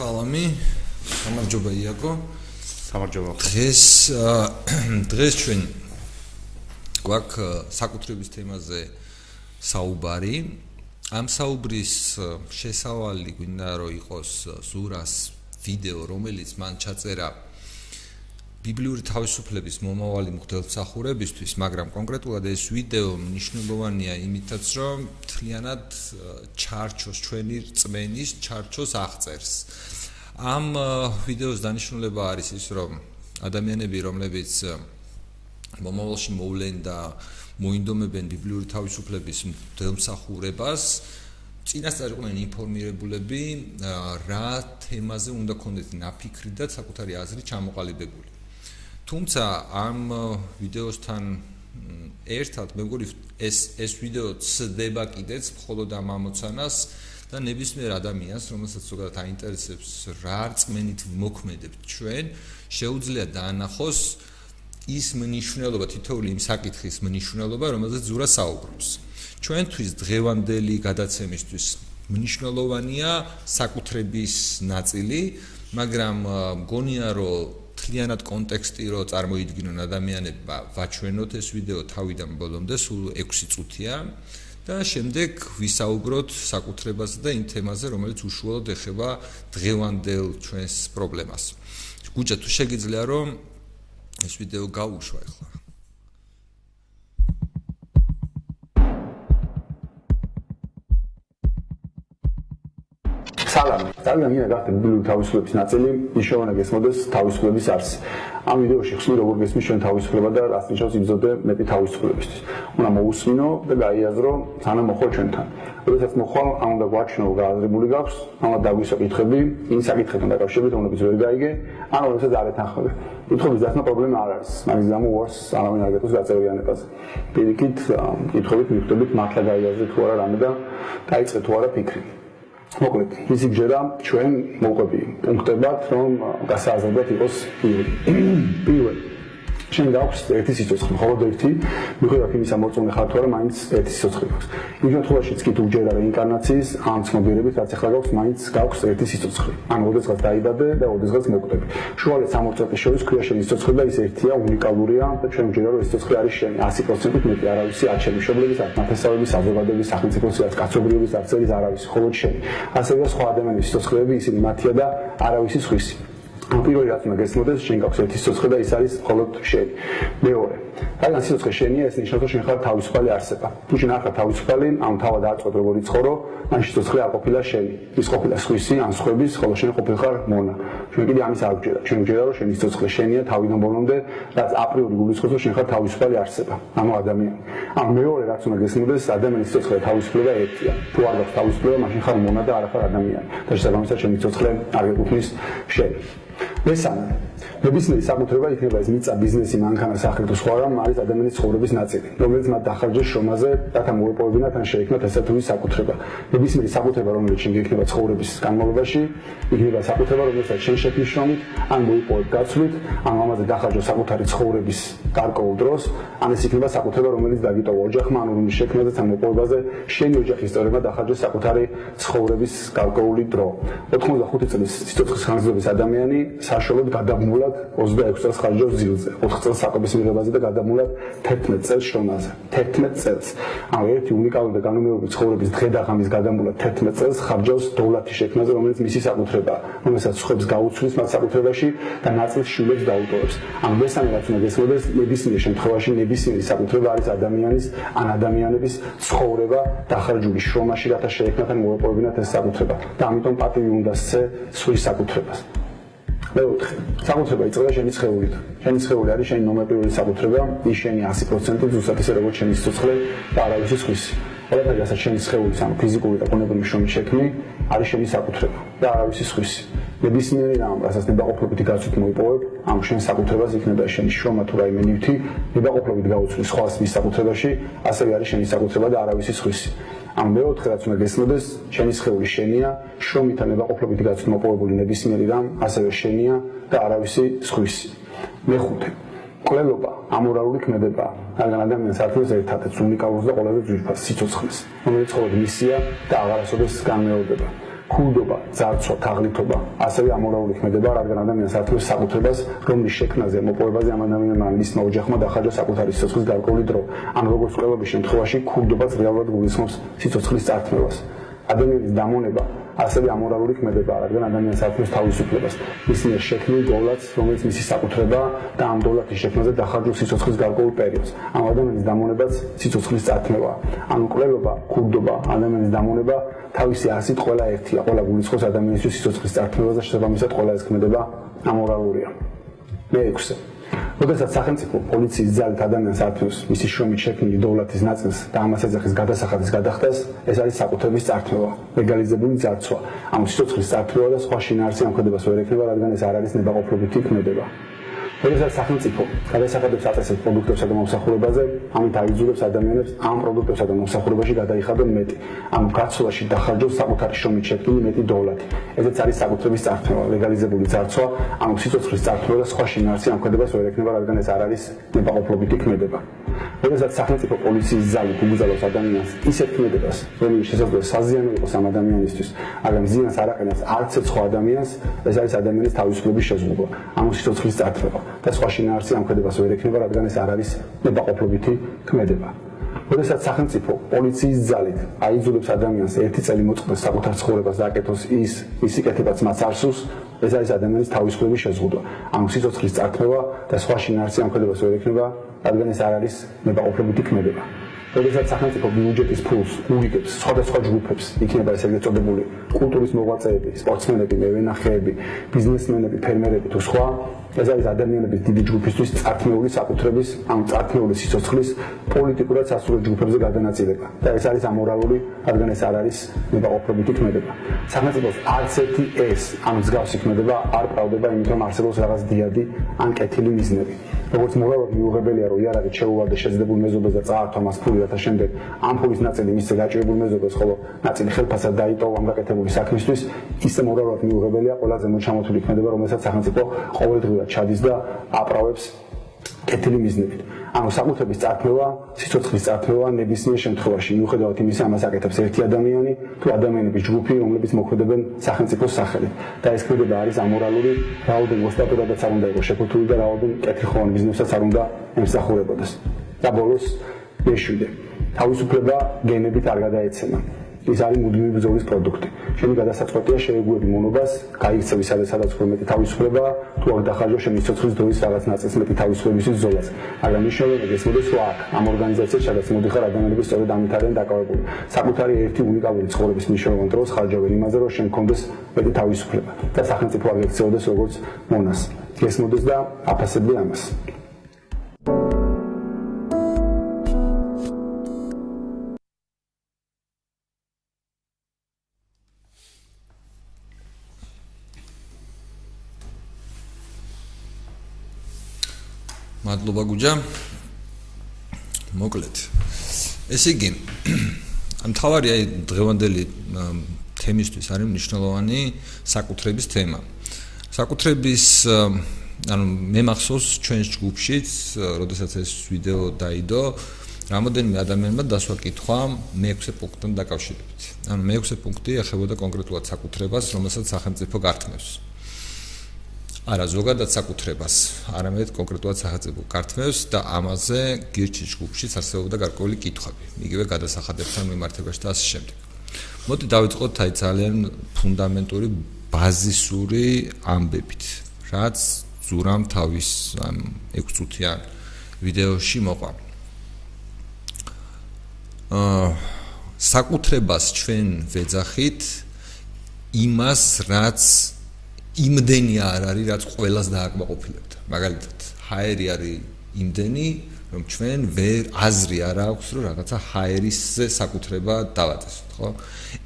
სალამი, გამარჯობა იაგო. გამარჯობა. დღეს ჩვენ გვაქვს საკუთრების თემაზე საუბარი. ამ საუბრის შესავალი გვინდა რომ იყოს ზურას ვიდეო, რომელიც მან ჩაწერა ბიბლიური თავისუფლების მომავალი მღვდელმსახურებისთვის, მაგრამ კონკრეტულად ეს ვიდეო მნიშვნელოვანია იმითაც, რომ მთლიანად ჩარჩოს ჩვენი რწმენის ჩარჩოს აღწერს. ამ ვიდეოს დანიშნულება არის ის, რომ ადამიანები, რომლებიც მომავალში მოვლენ და მოინდომებენ ბიბლიური თავისუფლების მღვდელმსახურებას, წინასწარ იყვნენ ინფორმირებულები, რა თემაზე უნდა ქონდეთ ნაფიქრი და საკუთარი აზრი ჩამოყალიბებული. თუმცა ამ ვიდეოსთან ერთად მე მგონი ეს ვიდეო ცდება კიდეც მხოლოდ ამ ამოცანას და ნებისმიერ ადამიანს, რომელსაც ზოგადად აინტერესებს რა რწმენით მოქმედებთ ჩვენ, შეუძლია დაანახოს ის მნიშვნელობა, თითოეული იმ საკითხის მნიშვნელობა, რომელზეც ზურა საუბრობს. ჩვენთვის დღევანდელი გადაცემისთვის მნიშვნელოვანია საკუთრების ნაწილი, მაგრამ მგონია რომ მთლიანად კონტექსტი რო წარმოიდგინონ ადამიანებმა, ვაჩვენოთ ეს ვიდეო თავიდან ბოლომდე, სულ 6 წუთია და შემდეგ ვისაუბროთ საკუთრებაზე და იმ თემაზე, რომელიც უშუალოდ ეხება დღევანდელ ჩვენს პრობლემას. გუჯა, თუ შეგიძლია რომ ეს ვიდეო გავუშვა ახლა. სალამი. ძალიან მინდა გახდეთ ბიბლიური თავისუფლების ნაწილი, ისევ გესმოდეს თავისუფლების არსი. ამ ვიდეოში ხსნი როგორ გესმის ჩვენ თავისუფლება და რას ნიშნავს იბრძოდე მეტი თავისუფლებისთვის. უნდა მოусმინო და გაიაზრო, სანამ მოხვალ ჩვენთან. როდესაც მოხვალ, ამ უნდა გვაჩვენო გააზრებული გაქვს, ამა დაგვისვა კითხები, იმ საკითხებთან დაკავშირებით, რომლებიც ვერ გაიგე, ან რომელსაც არ ეთანხმები. კითხების დასმა პრობლემა არ არის, მაგის გამო უარს არავინ არ გეტყვის გაწევრიანებას. პირიქით, კითხებით მიხვდებით, მართლა გაიაზრეთ თუ არა რამე და დაიწყეთ თუ არა ფიქრი. მოკლედ, ისი გჯერა ჩვენ მოყვები პუნქტებად, რომ გასააზრდად იყოს პირველი. შენ გაქვს ერთი სიცოცხლე, მხოლოდ ერთი, მიუხედავად იმისა მორწმუნე ხარ თუ არა, მაინც ერთი სიცოცხლე გაქვს. იმ შემთხვევაშიც კი თუ გჯერა რეინკარნაციის, ან ცნობიერებით, რაც ახლა გაქვს, მაინც გაქვს ერთი სიცოცხლე. ან ოდესღაც დაიბადე და ოდესღაც მოკვდები. შუალედ 60 შორის ქვია შენი სიცოცხლე და ის ერთია, უნიკალურია და ჩვენ გჯერა რომ ეს სიცოცხლე არის შენი 100%-ით მეტი, არავისი არ შენი მშობლების, არ ნათესავების, საზოგადოების, სახელმწიფოს, რაც კაცობრიობის არ წერის არავის, მხოლოდ შენი. ასევე სხვა ადამიანების სიცოცხლეები ისინი მათია და არავისი სხვისი. პირველი რაც უნდა გესმოდეს, შენ გაქვს ერთი სიცოცხლე და ის არის მხოლოდ შენი. მეორე, რადგან სიცოცხლე შენია, ეს ნიშნავს, რომ შენ ხარ თავისუფალი არსება. თუ შენ არ ხარ თავისუფალი, ამ თავად არ წყვეტ როგორი ცხოვრო, მან სიცოცხლე არ ყოფილა შენი. ის ყოფილა სხვისი, ან სხვების, ხოლო შენ ყოფილიყარ მონა. ჩვენ კიდე ამის არ გვჯერა. ჩვენ გვჯერა, რომ შენი სიცოცხლე შენია თავიდან ბოლომდე, რაც აპრიორი გულისხმობს, რომ შენ ხარ თავისუფალი არსება. ანუ ადამიანი. ამ მეორე რაც უნდა გესმოდეს, ადამიანის სიცოცხლე და თავისუფლება ერთია. თუ არ გაქვს თავისუფლება, მაშინ ხარ მონა და არ ხარ ადამიანი. და შესაბამისად შენი სიცოცხლე არ ეკუთვნის შენ. მესამე, ნებისმიერი საკუთრება იქნება ეს მიწა, ბიზნესი, მანქანა, სახლი თუ სხვა რამ არის ადამიანის ცხოვრების ნაწილი, რომელიც მათ დახარჯეს შრომაზე, რათა მოეპოვებინათ ან შეექმნათ ესა თუ ის საკუთრება. ნებისმიერი საკუთრება, რომელიც შენ გექნება ცხოვრების განმავლობაში, იქნება საკუთრება, რომელსაც შენ შექმნის შრომით, ან მოიპოვებ გაცვლით, ან ამაზე დახარჯო საკუთარი ცხოვრების გარკვეულ დროს, ან ეს იქნება საკუთრება, რომელიც დაგიტოვა ოჯახმა, ან რომლის შექმნაზეც ან მოპოვებაზე შენი ოჯახის წევრებმა დახარჯეს საკუთარი ცხოვრების გარკვეული დრო. 85 წლის სიცოცხლის ხანგრძლივობის ადამიანი საშუალოდ გადაბმულად 26 წელს ხარჯავს ძილზე, 4 წელს საკვების მიღებაზე და გადაბმულად 11 წელს შრომაზე. 11 წელს. ანუ ერთი უნიკალური და განუმეორებელი ცხოვრების დღე და ღამის გადაბმულად 11 წელს ხარჯავს დოვლათის შექმნაზე, რომელიც მისი საკუთრებაა, რომელსაც სხვებს გაუცვლის მათ საკუთრებაში და ნაწილს შვილებს დაუტოვებს. ამ მესამე რაც უნდა გესმოდეს, ნებისმიერ შემთხვევაში ნებისმიერი საკუთრება არის ადამიანის ან ადამიანების ცხოვრება დახარჯული შრომაში, რათა შეექმნათ ან მოეპოვებინათ ეს საკუთრება. და ამიტომ პატივი უნდა სცე სხვის საკუთრებას. მეოთხე, საკუთრება იწყება შენი სხეულიდან. შენი სხეული არის შენი ნომერ პირველი საკუთრება, ის შენი 100% ზუსტად ისე როგორც შენი სიცოცხლე და არავისი სხვისი. ყველაფერი, რასაც შენი სხეულის, ანუ ფიზიკური და ბუნებრივი შრომით შექმნი, არის შენი საკუთრება და არავისი სხვისი. ნებისმიერი რამ, რასაც ნებაყოფლობითი გაცვლით მოიპოვებ, ამ შენ საკუთრებას იქნება შენი შრომა თუ რაიმე ნივთი, ნებაყოფლობით გაუცვლის სხვას მის საკუთრებაში, ასევე არის შენი საკუთრება და არავისი სხვისი. ამ მეოთხე რაც უნდა გესმოდეს, შენი სხეული შენია, შრომით ან ნებაყოფლობით გაცვლით მოპოვებული ნებისმიერი რამ, ასევე შენია და არავისი სხვისი. მეხუთე, კვლელობა ამორალური ქმედებაა, რადგან ადამიანს არწევს ერთადერთს უნიკალურს და ყველაზე ძვირფას სიცოცხლეს, რომელიც მხოლოდ მისია და აღარასოდეს განმეორდება. ქულდობა, ძარცვა, თაღლითობა, ასევე ამორალური ქმედება, რადგან ადამიანს ართმევს საკუთრებას, რომლის შექმნაზე, მოპოვებაზე ამ ადამიანმა მისმა ოჯახმა დახარჯა საკუთარი სიცოცხლის გარკვეული დრო. ან როგორც ყველების შემთხვევაში, ქულდობაც რეალურად გულისხმობს სიცოცხლის წარქმევას. ადამიანის დამონება ასევე ამორალური ქმედება, რადგან ადამიანს ართმევს თავისუფლებას. მის მიერ შექმნილ დოვლათს, რომელიც მისი საკუთრება და ამ დოვლათის შექმნაზე დახარჯულ სიცოცხლის გარკვეულ პერიოდს. ამ ადამიანის დამონებაც სიცოცხლის წარქმევაა. ანუ კვლელობა, ქულდობა, ადამიანის დამონება თავისი ასით ყველა ერთია, ყველა გულისხმობს ადამიანისთვის სიცოცხლის წარქმევას და შესაბამისად ყველა ეს ქმედება ამორალურია. მეექვსე. როდესაც სახელმწიფო პოლიციის ძალით ადამიანს ართმევს მისი შრომით შექმნილი დოვლათის ნაწილს და ამას ეძახის გადასახადის გადახდას, ეს არის საკუთრების წარქმევა, ლეგალიზებული ძარცვა, ანუ სიცოცხლის წარქმევა და სხვა შინაარსი ამხედებას ვერ ექნება, რადგან ეს არ არის ნებაყოფლობითი ქმედება. როდესაც სახელმწიფო გადასახადებს აწესებს პროდუქტებსა და მომსახურებაზე, ამით აიძულებს ადამიანებს ამ პროდუქტებსა და მომსახურებაში გადაიხადონ მეტი, ანუ გაცვლაში დახარჯონ საკუთარი შრომით შექმნილი მეტი დოვლათი. ესეც არის საკუთრების წარქმევა, ლეგალიზებული ძარცვა, ანუ სიცოცხლის წარქმევა და სხვა შინაარსი ამხედებას ვერ ექნება, რადგან ეს არ არის ნებაყოფლობითი ქმედება. როდესაც სახელმწიფო პოლიციის ძალით უბრძოლავს ადამიანს ისეთ ქმედებას, რომელიც შესაძლოა საზიანო იყოს ამ ადამიანისთვის, მაგრამ ზიანს არ აყენებს არც ერთ სხვა ადამიანს, ეს არის ადამიანის თავისუფლების შეზღუდვა, ანუ სიცოცხლის წარქმევა. და სხვა შინაარსი ამხედებას ვერ ექნება, რადგან ეს არ არის ნებაყოფლობითი ქმედება. როდესაც სახელმწიფო პოლიციის ძალით აიძულებს ადამიანს ერთი წელი მოწყდეს საკუთარ ცხოვრებას და აკეთოს ისი კეთებაც მას არ სურს, ეს არის ადამიანის თავისუფლების შეზღუდვა, ანუ სიცოცხლის წარქმევა და სხვა შინაარსი ამხედებას ვერ ექნება, რადგან ეს არ არის ნებაყოფლობითი ქმედება. როდესაც სახელმწიფო ბიუჯეტის ფულს უგიგებს სხვადასხვა ჯგუფებს, იქნება ეს ეგრეთ წოდებული კულტურის მოღვაწეები, სპორტსმენები, მევენახეები, ბიზნესმენები, ფერმერები თუ სხვა, ეს არის ადამიანების დიდი ჯგუფისთვის წარქმეული საკუთრების, ანუ წარქმეული სიცოცხლის პოლიტიკურად სასურველ ჯგუფებზე გადანაწილება. და ეს არის ამორალური, რადგან ეს არ არის ნებაყოფლობითი ქმედება. სახელმწიფოს არც ერთი ეს, ანუ მსგავსი ქმედება არ პრავდება, იმიტომ რომ არსებობს რაღაც დიადი ან კეთილი მიზნები. როგორც მორალურად მიუღებელია, რომ იარაღით შეუვარდეს შეძლებულ მეზობელს და წაართვა მას ფული, რათა შემდეგ ამ ფულის ნაწილი მისცე გაჭირებულ მეზობელს, ხოლო ნაწილი ხელფასად დაიტოვა ამ გაკეთებული საქმისთვის, ისე მორალურად მიუღებელია ყველაზე მოჩამოთვლილი ქმედება, რომელსაც სახელმწიფო ყოველდღიურად ჩადის და აპრავებს კეთილი მიზნებით. ანუ საკუთრების წარქმევა, სიცოცხლის წარქმევა ნებისმიერ შემთხვევაში, მიუხედავად იმისა, ამას აკეთებს ერთი ადამიანი თუ ადამიანების ჯგუფი, რომლებიც მოქმედებენ სახელმწიფოს სახელით. და ეს ქმედება არის ამორალური, რაოდენ ოსტატურადაც არ უნდა იყოს შეფუთული და რაოდენ კეთილხოვან ბიზნესსაც არ უნდა ემსახურებოდეს. და ბოლოს მეშვიდე. თავისუფლება გენებით არ გადაეცემა. ის არის მუდმივი ბრძოლის პროდუქტი. შენი გადასაწყვეტია შეეგუები მონობას, გაიქცევი სადაც უფრო მეტი თავისუფლება, თუ არ დახარჯო შენი სიცოცხლის დროის რაღაც ნაწილს მეტი თავისუფლებისთვის ბრძოლას. მაგრამ მნიშვნელოვანია გესმოდეს, რომ აქ ამ ორგანიზაციებს სადაც მოდიხარ ადამიანები სწორედ ამით არიან დაკავებული. საკუთარი ერთი უნიკალური ცხოვრების მნიშვნელოვან დროს ხარჯავენ იმაზე, რომ შენ გქონდეს მეტი თავისუფლება და სახელმწიფო არ ექცეოდეს როგორც მონას. გესმოდეს და აფასებდი ამას. მადლობა გუჯა. მოკლედ. ესე იგი, თავარი აი დღევანდელი თემისთვის არის მნიშვნელოვანი საკუთრების თემა. საკუთრების, ანუ მე მახსოვს ჩვენს ჯგუფშიც, როდესაც ეს ვიდეო დაიდო, რამოდენიმე ადამიანმა დასვა კითხვა მე-6 პუნქტთან დაკავშირებით. ანუ მე-6 პუნქტი ეხებოდა კონკრეტულად საკუთრებას, რომელსაც სახელმწიფო გართმევს. არა ზოგადად საკუთრებას, არამედ კონკრეტულად სახელმწიფო გართმევს და ამაზე გირჩის ჯგუფშიც არსებობდა გარკვეული კითხვები, იგივე გადასახადებთან მიმართებაში და ასე შემდეგ. მოდი დავიწყოთ აი ძალიან ფუნდამენტური, ბაზისური ამბებით, რაც ზურამ თავის 6 წუთიან ვიდეოში მოყვა. საკუთრებას ჩვენ ვეძახით იმას, რაც იმდენი არ არის, რაც ყველას დააკმაყოფილებდა. მაგალითად, ჰაერი არის იმდენი, რომ ჩვენ ვერ აზრი არ აქვს, რომ რაღაცა ჰაერისზე საკუთრება დავაწესოთ, ხო?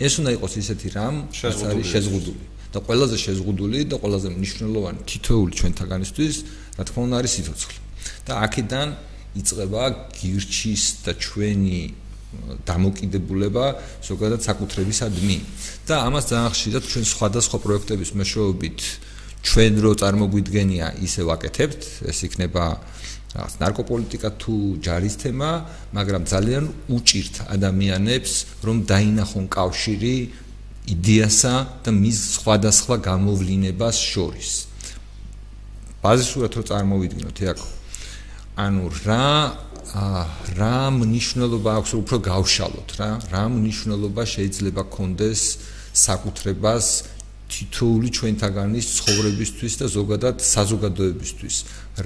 ეს უნდა იყოს ისეთი რამ, რაც არის შეზღუდული. და ყველაზე შეზღუდული და ყველაზე მნიშვნელოვანი თითოეული ჩვენთაგანისთვის, რა თქმა უნდა, არის სიცოცხლე. და აქედან იწყება გირჩის და ჩვენი დამოკიდებულება ზოგადად საკუთრებისადმი. და ამას ძალიან ხშირად ჩვენ სხვადასხვა პროექტების მეშვეობით ჩვენ რო წარმოგვიდგენია ისე ვაკეთებთ, ეს იქნება რაღაც ნარკოპოლიტიკა თუ ჯარის თემა, მაგრამ ძალიან უჭირთ ადამიანებს, რომ დაინახონ კავშირი იდეასა და მის სხვადასხვა გამოვლინებას შორის. ბაზისურად რო წარმოვიდგინოთ, იაგო. ანუ რა მნიშვნელობა აქვს უფრო გავშალოთ რა მნიშვნელობა შეიძლება გქონდეს საკუთრებას თითოეული ჩვენთაგანის ცხოვრებისთვის და ზოგადად საზოგადოებისთვის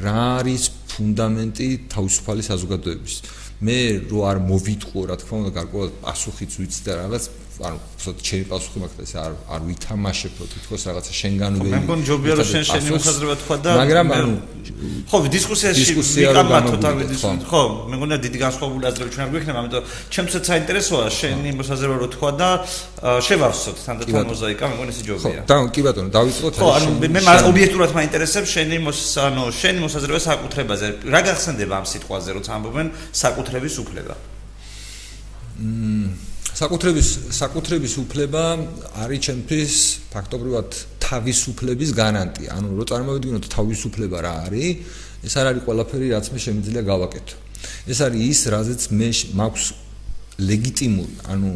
რა არის ფუნდამენტი თავისუფალი საზოგადოების მე რო არ მოვიტყო რა თქმა უნდა გარკვეულად პასუხიც ვიცი და რაღაც ანუ უბრალოდ ჩემი პასუხი მაქვს ეს არ ვითამაშებო თითქოს რაღაცა შენგან ველი მე მგონი ჯობია რომ შენი მოსაზრება თქვა და მაგრამ ანუ ხო დისკუსიაში ვიკამათოთ ხო მე მგონი დიდი განსხვავებული აზრები ჩვენ არ გვექნება ამიტომ ჩემთვისაც საინტერესოა შენი მოსაზრება რო თქვა და შევავსოთ თანდათან მოზაიკა მე მგონი ეს ჯობია და კი ბატონო დავიწყოთ ხო ანუ მე ობიექტურად მაინტერესებს შენი მოსაზრება საკუთრებაზე რა გახსენდება ამ სიტყვაზე როცა ამბობენ საკუთრების უფლება საკუთრების უფლება არის ჩემთვის ფაქტობრივად თავისუფლების გარანტია. ანუ რო წარმოვიდგინოთ თავისუფლება რა არის, ეს არ არის ყველაფერი რაც მე შემიძლია გავაკეთო. ეს არის ის, რაზეც მე მაქვს ლეგიტიმური, ანუ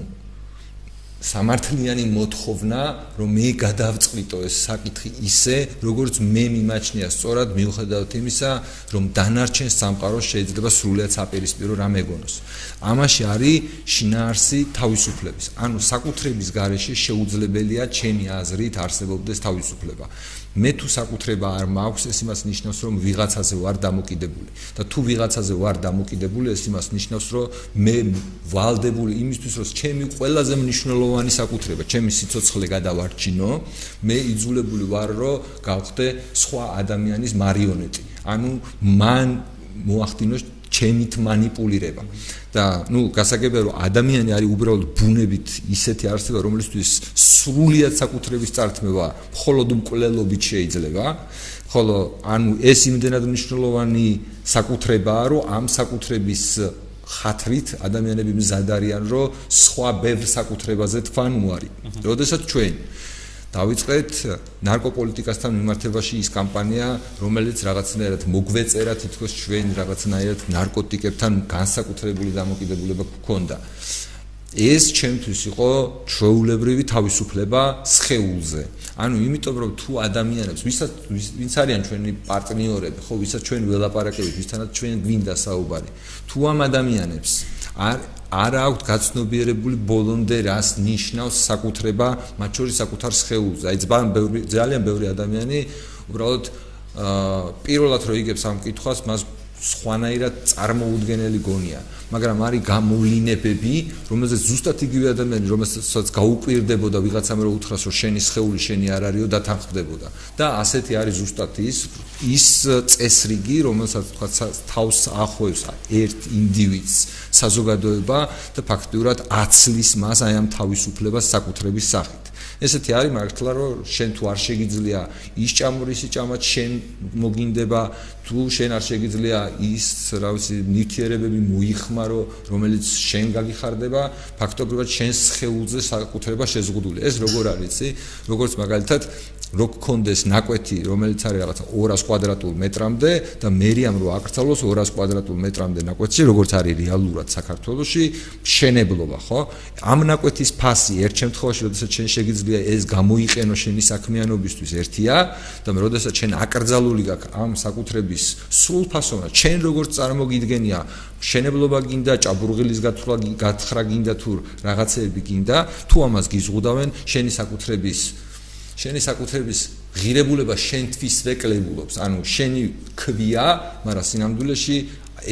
სამართლიანი მოთხოვნა, რომ მე გადავწყვიტო ეს საკითხი ისე, როგორც მე მიმაჩნია სწორად მიუხედავად იმისა, რომ დანარჩენ სამყაროს შეიძლება სრულიად საპირისპირო რამ ეგონოს. ამაში არის შინაარსი თავისუფლების. ანუ საკუთრების გარეშე შეუძლებელია ჩემი აზრით არსებობდეს თავისუფლება. მე თუ საკუთრება არ მაქვს, ეს იმას ნიშნავს, რომ ვიღაცაზე ვარ დამოკიდებული. და თუ ვიღაცაზე ვარ დამოკიდებული, ეს იმას ნიშნავს, რომ მე ვალდებული იმისთვის, რომ ჩემი ყველაზე მნიშვნელოვანი საკუთრება, ჩემი სიცოცხლე გადავარჩინო, მე იძულებული ვარ, რომ გავხდე სხვა ადამიანის მარიონეტი. ანუ მან მოახდინოს ჩემით манипуლირება. და გასაგებია რომ ადამიანი არის უბრალოდ ბუნებით ისეთი არსება, რომელისთვის სრულიად საკუთრების წართმევა მხოლოდ მკვლელობით შეიძლება, ხოლო ანუ ეს იმდენად მნიშვნელოვანი საკუთრებაა, რომ ამ საკუთრების ხათრით ადამიანები მზად არიან, რომ სხვა ბევრ საკუთრებაზე თქვან უარი. როდესაც ჩვენ დავიწყეთ ნარკოპოლიტიკასთან მიმართებაში ის კამპანია, რომელიც რაღაცნაირად მოგვეწერა თითქოს ჩვენ რაღაცნაირად ნარკოტიკებთან განსაკუთრებული დამოკიდებულება გქონდა. ეს ჩემთვის იყო ჩვეულებრივი თავისუფლება სხეულზე. ანუ იმიტომ რომ თუ ადამიანებს, ვინც არიან ჩვენი პარტნიორები, ხო, ვისაც ჩვენ ველაპარაკებით, ვისთანაც ჩვენ გვინდა საუბარი, თუ ამ ადამიანებს არ აქვთ გაცნობიერებული ბოლომდე რას ნიშნავს საკუთრება, მათ შორის საკუთარ სხეულზე. აი ძალიან ბევრი ადამიანი უბრალოდ პირველად რო იგებს ამ კითხვას, მას სხვანაირად წარმოუდგენელი გონია, მაგრამ არის გამოვლინებები, რომელზეც ზუსტად იგივე ადამიანი, რომელსაც გაუკვირდებოდა ვიღაცამ რო უთხრას, რომ შენი სხეული შენი არ არისო და თანხმდებოდა. და ასეთი არის ზუსტად ის წესრიგი, რომელსაც თქვა თავს ახვევს ერთ ინდივიდს საზოგადოება და ფაქტიურად აცლის მას აი ამ თავისუფლებას საკუთრების სახით. ესეთი არის მართლა რომ შენ თუ არ შეგიძლია ის ჭამურისი ჭამაც შენ მოგინდება თუ შენ არ შეგიძლია ის რა ვიცი ნივთიერებები მოიხმარო რომელიც შენ გაგიხარდება ფაქტობრივად შენ სხეულზე საკუთრება შეზღუდული ეს როგორ არის იცი როგორც მაგალითად რო გქონდეს ნაკვეთი რომელიც არის რაღაცა 200 კვადრატულ მეტრამდე და მერიამ რო აკრძალოს 200 კვადრატულ მეტრამდე ნაკვეთში როგორც არის რეალურად საქართველოში მშენებლობა ხო ამ ნაკვეთის ფასი ერთ შემთხვევაში როდესაც შენ შეგიძლია ეს გამოიყენო შენი საქმიანობისთვის ერთია და მე როდესაც შენ აკრძალული გაქვს ამ საკუთრების სრულ ფასოვნად შენ როგორც წარმოგიდგენია მშენებლობა გინდა ჭაბურღილის გათხრა გინდა თუ რაღაცეები გინდა თუ ამას გიზღუდავენ შენი საკუთრების ღირებულება შენთვის ვეკლებულობს ანუ შენი ქვია მაგრამ სინამდვილეში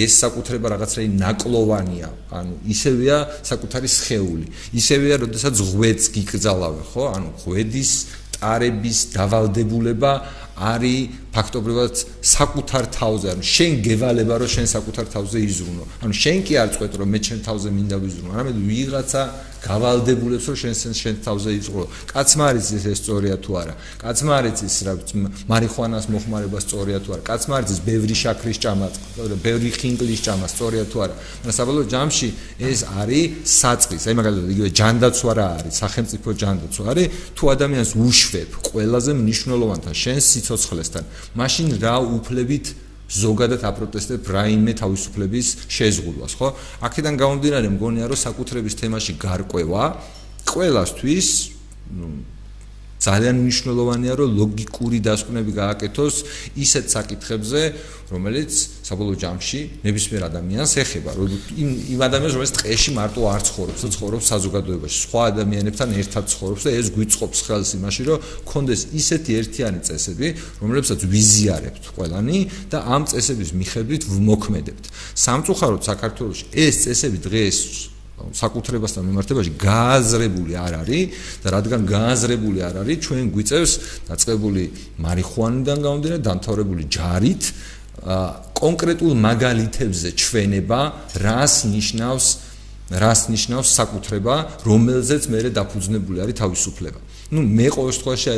ეს საკუთრება რაღაცა ნაკლოვანია ანუ ისევია საკუთარი სხეული ისევია როდესაც ღვედს გიკრძალავენ ხო ანუ ღვედის ტარების დავალდებულება არის ფაქტობრივად საკუთარ თავზე ანუ შენ გევალება რომ შენ საკუთარ თავზე იზრუნო ანუ შენ კი არ წყვეტ რომ მე ჩემ თავზე მინდა ვიზრუნო არამედ ვიღაცა გავალდებულებს რომ შენ თავზე იზრუნო კაცმა არის ეს სწორია თუ არა კაცმა არის ის რა მარიხუანას მოხმარება სწორია თუ არა კაცმა არის ის ბევრი შაქრის ჭამა ბევრი ხინკლის ჭამა სწორია თუ არა მაგრამ საბოლოო ჯამში ეს არის საწყის აი მაგალითად იგივე ჯანდაცვა რა არის სახელმწიფო ჯანდაცვა არის თუ ადამიანს უშვებ ყველაზე მნიშვნელოვანთან შენს სიცოცხლესთან მაშინ რა უფლებით ზოგადად აპროტესტებ რაიმე თავისუფლების შეზღუდვას, ხო? აქედან გამომდინარე მგონია რომ საკუთრების თემაში გარკვევა ყველასთვის ძალიან მნიშვნელოვანია რომ ლოგიკური დასკვნები გააკეთოს ისეთ საკითხებზე რომელიც საბოლოო ჯამში ნებისმიერ ადამიანს ეხება იმ ადამიანს რომელიც ტყეში მარტო არ ცხოვრობს და ცხოვრობს საზოგადოებაში სხვა ადამიანებთან ერთად ცხოვრობს და ეს გვიწყობს ხელს იმაში რომ გქონდეს ისეთი ერთიანი წესები რომლებსაც ვიზიარებთ ყველანი და ამ წესების მიხედვით ვმოქმედებთ სამწუხაროდ საქართველოში ეს წესები დღეს საკუთრებასთან მიმართებაში გააზრებული არ არის და რადგან გააზრებული არ არის ჩვენ გვიწევს დაწყებული მარიხუანიდან გამომდინარე დამთავრებული ჯარით კონკრეტულ მაგალითებზე ჩვენება რას ნიშნავს საკუთრება რომელზეც მე დაფუძნებული არის თავისუფლება მე ყოველ შემთხვევაში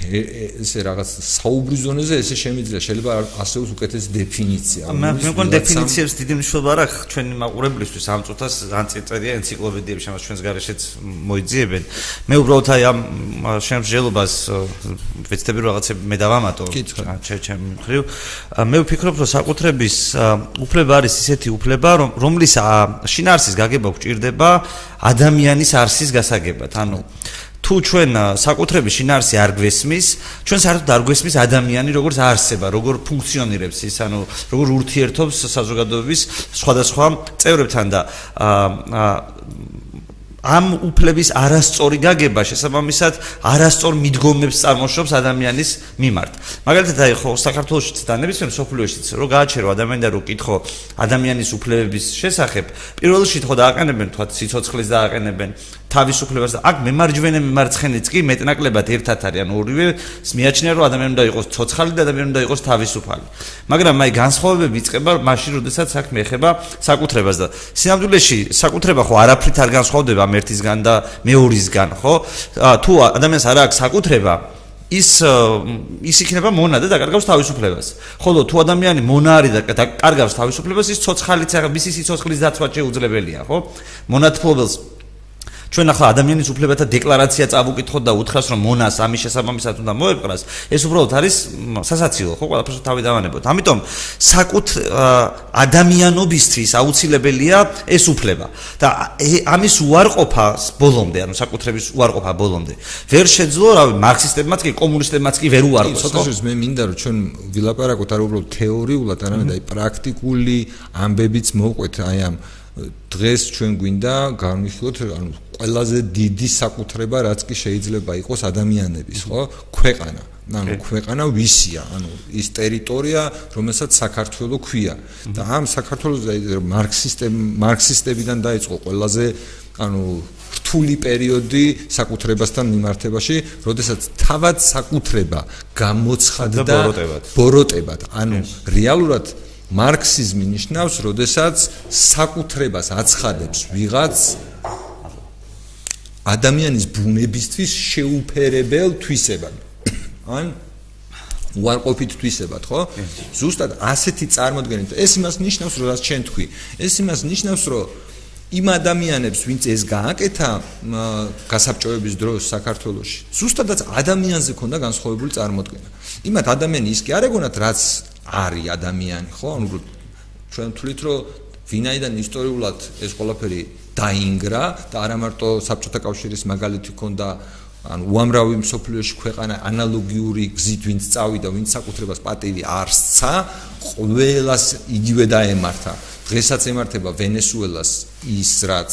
ესე რაღაც საუბრის ზონაზე ესე შემიძლია შეიძლება ასე უკეთესი დეფინიცია მე მგონი დეფინიციებს დიდი მნიშვნელობა არ აქვს ჩვენი მაყურებლისთვის ამ წუთას ან წერია ენციკლოპედიები შემოს ჩვენს გარეშეც მოიძიებენ მე უბრალოდ აი ამ შემსჯელობას ვეცდები რომ რაღაცები მე დავამატო ჩემ მხრივ მე ვფიქრობ რომ საკუთრების უფლება არის ისეთი უფლება რომლის შინაარსის გაგება გვჭირდება ადამიანის არსის გასაგებად ანუ თუ ჩვენ საკუთრების შინაარსი არ გვესმის, ჩვენ საერთოდ არ გვესმის ადამიანი როგორც არსება, როგორ ფუნქციონირებს ის, ანუ როგორ ურთიერთობს საზოგადოების სხვადასხვა წევრებთან და ამ უფლების არასწორი გაგება შესაბამისად არასწორ მიდგომებს წარმოშობს ადამიანის მიმართ. მაგალითად აი ხო საქართველოშიც და ნებისმიერ სოფლიოშიც რო გააჩერო ადამიანი და რო კითხო ადამიანის უფლებების შესახებ, პირველ რიგში ხო დააყენებენ თქვა სიცოცხლეს დააყენებენ თავისუფლებას და აქ მემარჯვენე მემარცხენეც კი მეტნაკლებად ერთად არის, ანუ ორივე მიაჩნია რომ ადამიანი უნდა იყოს ცოცხალი და ადამიანი უნდა იყოს თავისუფალი. მაგრამ აი განსხვავებები იწყება მაშინ, როდესაც საქმე ეხება საკუთრებას და სინამდვილეში საკუთრება ხო არაფრით არ განსხვავდება ერთისგან და მეორისგან, ხო? თუ ადამიანს არ აქვს საკუთრება, ის იქნება მონა და დაკარგავს თავისუფლებას. ხოლო თუ ადამიანი მონა არის და დაკარგავს თავისუფლებას, ის ცოცხალიც მისი სიცოცხლის დაცვა შეუძლებელია, ხო? მონათმფლობელს ჩვენ ახლა ადამიანის უფლებათა დეკლარაცია წავუკითხოთ და უთხრას რომ მონას ამის შესაბამისად უნდა მოეპყრას, ეს უბრალოდ არის სასაცილო, ხო, ყველაფერს თავი დავანებოთ. ამიტომ ადამიანობისთვის აუცილებელია ეს უფლება და ამის უარყოფას ბოლომდე, ანუ საკუთრების უარყოფა ბოლომდე ვერ შეძლო, რავი, მარქსისტებმაც კი, კომუნისტებმაც კი ვერ უარყოფს, ხო? საერთოდ მე მინდა რომ ჩვენ ვილაპარაკოთ არ უბრალოდ თეორიულად, არამედ აი პრაქტიკული ამბებიც მოვყვეთ აი ამ დღეს ჩვენ გვინდა განვიხილოთ ანუ ყველაზე დიდი საკუთრება რაც კი შეიძლება იყოს ადამიანების ხო ქვეყანა ანუ ქვეყანა ვისია ანუ ის ტერიტორია რომელსაც საქართველო ქვია და ამ საქართველოს მარქსისტებიდან დაიწყო ყველაზე ანუ რთული პერიოდი საკუთრებასთან მიმართებაში როდესაც თავად საკუთრება გამოცხადდა ბოროტებად ანუ რეალურად მარქსიზმი ნიშნავს, როდესაც საკუთრებას აცხადებს ვიღაც ადამიანის ბუნებისთვის შეუფერებელ თვისებად. ან უარყოფით თვისებად, ხო? ზუსტად ასეთი წარმოდგენით. ეს იმას ნიშნავს, რომ რაც ჩვენ თქვი. ეს იმას ნიშნავს, რომ იმ ადამიანებს, ვინც ეს გააკეთა გასაბჭოების დროს საქართველოში, ზუსტადაც ადამიანზე ქონდა განსხვავებული წარმოდგენა. იმათ ადამიანი ის კი არ ეგონათ, რაც არის ადამიანი, ხო? ანუ ჩვენ ვთვლით, რომ ვინაიდან ისტორიულად ეს ყველაფერი დაინგრა და არა მარტო საბჭოთა კავშირის მაგალითი ქონდა, ანუ უამრავი მსოფლიოში ქვეყანა ანალოგიური გზით ვინც წავიდა, ვინც საკუთრებას პატივი არ სცა, ყველას იგივე დაემართა. დღესაც ემართება ვენესუელას ის რაც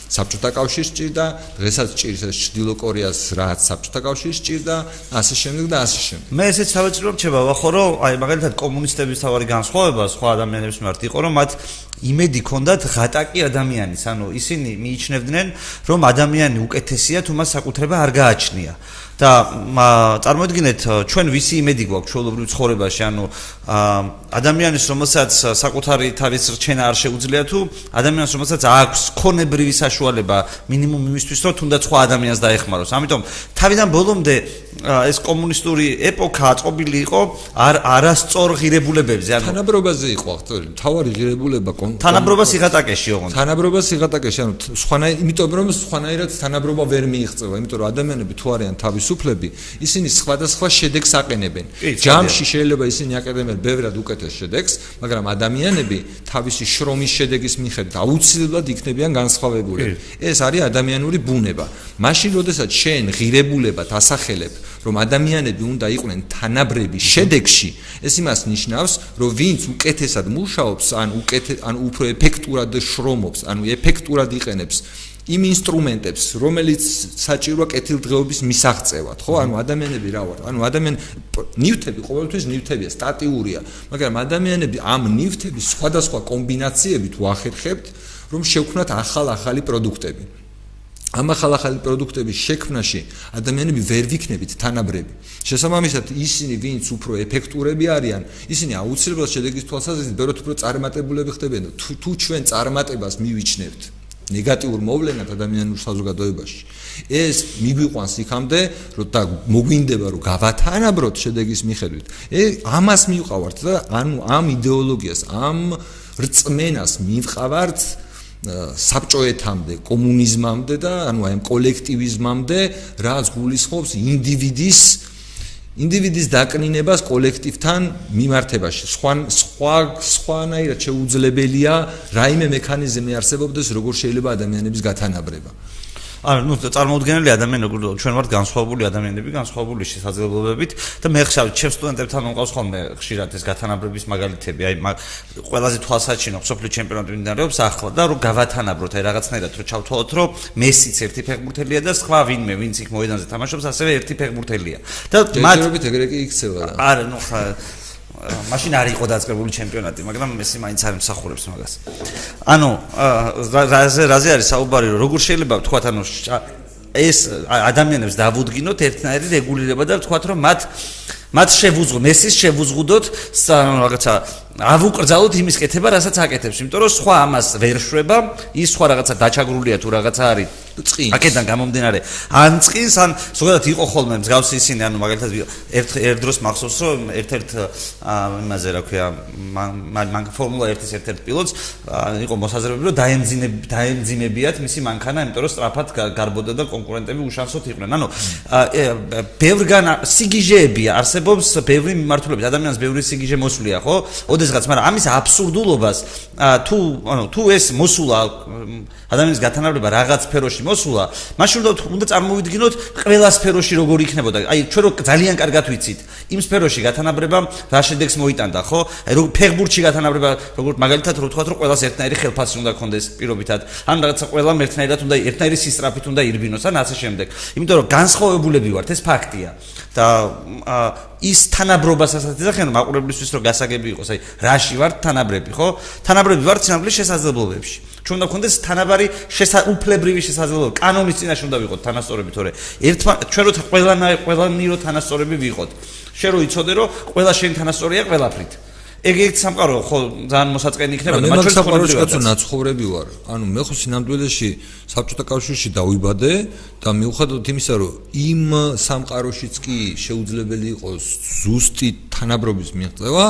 საბჭოთა კავშირს ჭირდა, დღესაც ჭირს ჩრდილო კორეას რაც საბჭოთა კავშირს ჭირდა, ასე შემდეგ და ასე შემდეგ. მე ესეც თავეჭირო რჩება ვახო, რომ აი მაგალითად კომუნისტების თავარი განსხვავება სხვა ადამიანების მიმართ იყო, რომ მათ იმედი ქონდათ ღატაკი ადამიანის, ანუ ისინი მიიჩნევდნენ, რომ ადამიანი უკეთესია, თუ მას საკუთრება არ გააჩნია. და წარმოიდგინეთ, ჩვენ ვისი იმედი გვაქვს ჩვეულებრივ ცხოვრებაში, ანუ ადამიანის, რომელსაც საკუთარი თავის რჩენა არ შეუძლია, თუ ადამიანს, რომელსაც აქვს ქონებრივი საშუალება მინიმუმ იმისთვის, რომ თუნდაც სხვა ადამიანს დაეხმაროს. ამიტომ თავიდან ბოლომდე ეს კომუნისტური ეპოქა აწყობილი იყო არასწორ ღირებულებებზე, ანუ თანაბრობაზე იყო, ახლა თავარი ღირებულება თანაბრობა სიღატაკეში ოღონდ. თანაბრობა სიღატაკეში, ანუ სხვანაირად, იმიტომ რომ სხვანაირად თანაბრობა ვერ მიიღწევა, იმიტომ რომ ადამიანები თუ არიან თავისუფალი თავისუფლები, ისინი სხვადასხვა შედეგს აყენებენ. ჯამში შეიძლება ისინი აყენებენ ბევრად უკეთეს შედეგს, მაგრამ ადამიანები თავისი შრომის შედეგის მიხედვით აუცილებლად იქნებიან განსხვავებულები. ეს არის ადამიანური ბუნება. მაშინ, როდესაც შენ ღირებულებად ასახელებ, რომ ადამიანები უნდა იყვნენ თანაბრები შედეგში, ეს იმას ნიშნავს, რომ ვინც უკეთესად მუშაობს, ან უფრო ეფექტურად შრომობს, ანუ ეფექტურად იყენებს იმ ინსტრუმენტებს, რომელიც საჭიროა კეთილდღეობის მისაღწევად, ხო? ანუ ადამიანები რა ვარ? ანუ ნივთები ყოველთვის ნივთებია, სტატიურია, მაგრამ ადამიანები ამ ნივთების სხვადასხვა კომბინაციებით ვახერხებთ, რომ შევქმნათ ახალი პროდუქტები. ამ ახალი პროდუქტების შექმნაში ადამიანები ვერ ვიქნებით თანაბრები. შესაბამისად, ისინი, ვინც უფრო ეფექტურები არიან, ისინი აუცილებლად შედეგის თვალსაზრისით ბევრად უფრო წარმატებულები ხდებიან. თუ ჩვენ წარმატებას მივიჩნევთ ნეგატიურ მოვლენად ადამიანურ საზოგადოებაში, ეს მიგვიყვანს იქამდე, რომ და მოგვინდება, რომ გავათანაბროთ შედეგის მიხედვით. ამას მივყავართ და ანუ ამ იდეოლოგიას, ამ რწმენას მივყავართ საბჭოეთამდე, კომუნიზმამდე და ანუ აი ამ კოლექტივიზმამდე, რაც გულისხმობს ინდივიდის დაკნინებას კოლექტივთან მიმართებაში. სხვანაირად შეუძლებელია რაიმე მექანიზმი არსებობდეს, როგორ შეიძლება ადამიანების გათანაბრება. ანუ წარმოუდგენელი ადამიანები, ჩვენ ვართ განსხვავებული ადამიანები, განსხვავებული შესაძლებლობებით და მე ხშირად ჩემ სტუდენტებთან მომყავს ხოლმე ხშირად ეს გათანაბრების მაგალითები, აი ყველაზე თვალსაჩინო სოფლიო ჩემპიონატი მიმდინარეობს ახლა და რომ გავათანაბროთ, აი რაღაცნაირად რომ ჩავთვალოთ, რომ მესიც ერთი ფეხბურთელია და სხვა ვინმე, ვინც იქ მოედანზე თამაშობს, ასევე ერთი ფეხბურთელია. და ჯერჯერობით ეგრე კი იქცევა და არა, ნუ მაშინ არ იყო დაწყებული ჩემპიონატი, მაგრამ მესი მაინც არ მსახურებს მაგას. ანუ რაზე არის საუბარი, რომ როგორ შეიძლება ვთქვათ, ანუ ეს ადამიანებს დავუდგინოთ ერთნაირი რეგულირება და ვთქვათ, რომ მათ შევუძღოთ, მესის შევუძღუდოთ რაღაცა ავუკრძალოთ იმის კეთება, რასაც აკეთებს, იმიტომ რომ სხვა ამას ვერ შვება, ის სხვა რაღაცა დაჩაგრულია თუ რაღაცა არის წყინს. აქედან გამომდინარე, ან წყინს, ან ზოგადად იყო ხოლმე მსგავსი ისინი, ანუ მაგალითად ერთ დროს მახსოვს, რომ ერთ-ერთ იმაზე რა ქვია, მან ფორმულა 1-ის ერთ-ერთ პილოტს იყო მოსაზრებები, რომ დაემძიმებიათ მისი მანქანა, იმიტომ რომ სწრაფად გარბოდა და კონკურენტები უშანსოდ იყვნენ. ანუ ბევრგან სიგიჟეებია, არსებობს ბევრი მიმართულებით, ადამიანს ბევრი სიგიჟე მოსვლია, ხო? ოდესღაც, მაგრამ ამის აბსურდულობას თუ ეს მოსულა ადამიანის გათანაბრება რაღაც სფეროში მოსულა, მაშინ უნდა წარმოვიდგინოთ ყველა სფეროში როგორ იქნებოდა. აი ჩვენ რო ძალიან კარგად ვიცით, იმ სფეროში გათანაბრება რა შედეგს მოიტანდა, ხო? აი რო ფეხბურთში გათანაბრება, როგორც მაგალითად რო ვთქვათ, რომ ყველას ერთნაირი ხელფასი უნდა ქონდეს პირობითად, ან რაღაცა ყველამ ერთნაირი სისწრაფით უნდა ირბინოს, ან ასე შემდეგ. იმიტომ რომ განსხვავებულები ვართ, ეს ფაქტია. და ის თანაბრობას ასაც ეხება მაყურებლისთვის, რომ გასაგები იყოს, აი რაში ვართ თანაბრები, ხო? თანაბრები ვართ სინამდვილის შესაძლებლობებში. ჩვენ უნდა გქონდეს თანაბარი უფლებრივი შესაძლებლობა, კანონის წინაშე უნდა ვიყოთ თანასწორები, თორე ჩვენ რო ყველანი რო თანასწორები ვიყოთ. შენ რო იცოდე, რომ ყველა შენი თანასწორია ყველაფრით. ეგ სამყარო ხო ძალიან მოსაწყენი იქნება და მათ სამყაროში კაცო ნაცხოვრები ვარ. ანუ მე ხო სინამდვილეში საბჭოთა კავშირში დავიბადე და მიუხედავად იმისა, რომ იმ სამყაროშიც კი შეუძლებელი იყოს ზუსტი თანაბრობის მიღწევა,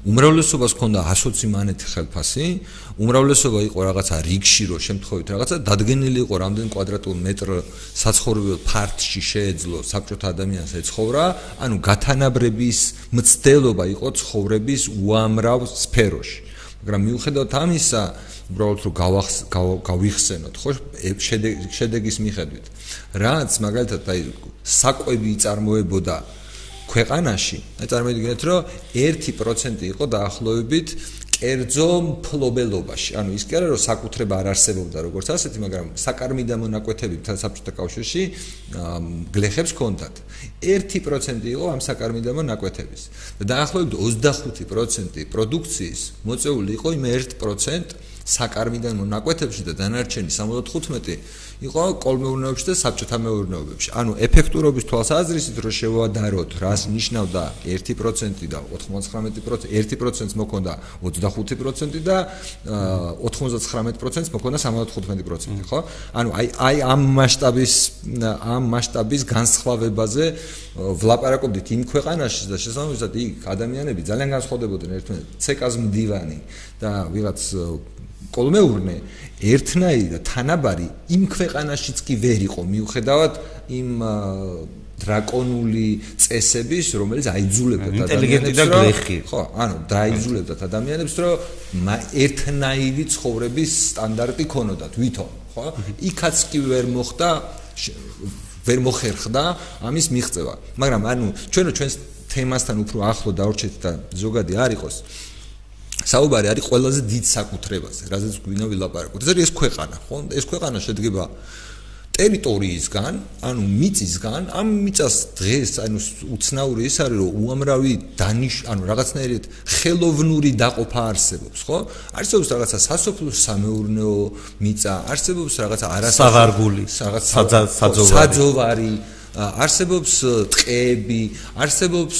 უმრავლესობას ჰქონდა 120 მანეთი ხელფასი, უმრავლესობა იყო რაღაცა რიგში, რომ შემთხვევით რაღაცა დადგენილი იყო რამდენ კვადრატულ მეტრ საცხოვრებელ ფართში შეეძლო საბჭოთა ადამიანს ეცხოვრა, ანუ გათანაბრების მცდელობა იყო ცხოვრების უამრავ სფეროში. მაგრამ მიუხედავად ამისა, უბრალოდ რომ გავიხსენოთ, ხო, შედეგის მიხედვით, რაც მაგალითად აი საკვები იწარმოებოდა ქვეყანაში, აი წარმოიდგინეთ, რომ 1% იყო დაახლოებით კერძო მფლობელობაში. ანუ ის კი არა, რომ საკუთრება არ არსებობდა როგორც ასეთი, მაგრამ საკარმიდამო მონაკვეთები მთელ საბჭოთა კავშირში გლეხებს ჰქონდათ. 1% იყო ამ საკარმიდამო მონაკვეთების. და დაახლოებით 25% პროდუქციის მოწეული იყო იმ 1% საკარმიდამო მონაკვეთებში და დანარჩენი 75% იყო კოლმეურნეობებში და საბჭოთა მეურნეობებში. ანუ ეფექტურობის თვალსაზრისით რო შევადაროთ, რას ნიშნავდა 1% და 99%, 1%-ს მოქონდა 25% და 99%-ს მოქონდა 75%, ხო? ანუ აი ამ მასშტაბის განსხვავებაზე ვლაპარაკობდით იმ ქვეყანაში და შესაბამისად იქ ადამიანები ძალიან განსხვავდებოდნენ ერთმანეთს. ცეკას მდივანი და ვიღაც კოლმეურნე ერთნაირი და თანაბარი იმ ქვეყანაშიც კი ვერ იყო, მიუხედავად იმ დრაკონული წესების, რომელიც აიძულებდა ინტელიგენტი და გლეხი. ხო, ანუ დაიძულებდა ადამიანებს, რომ ერთნაირი ცხოვრების სტანდარტი ქონოდათ, ვითომ, ხო? იქაც კი ვერ მოხერხდა ამის მიღწევა. მაგრამ ანუ ჩვენს თემასთან უფრო ახლო დავრჩეთ და ზოგადი არ იყოს. საუბარი არის ყველაზე დიდ საკუთრებაზე, რაზეც გვინდა ვილაპარაკოთ. ეს არის ქვეყანა, ხო? ეს ქვეყანა შედგება ტერიტორიისგან, ანუ მიწისგან, ამ მიწას დღეს, ანუ უცნაური ის არის, რომ უამრავი ანუ რაღაცნაირად ხელოვნური დაყოფა არსებობს, ხო? არსებობს რაღაცა სასოფლო-სამეურნეო მიწა, არსებობს რაღაცა სავარგული, საძოვარი, არსებობს ტყეები, არსებობს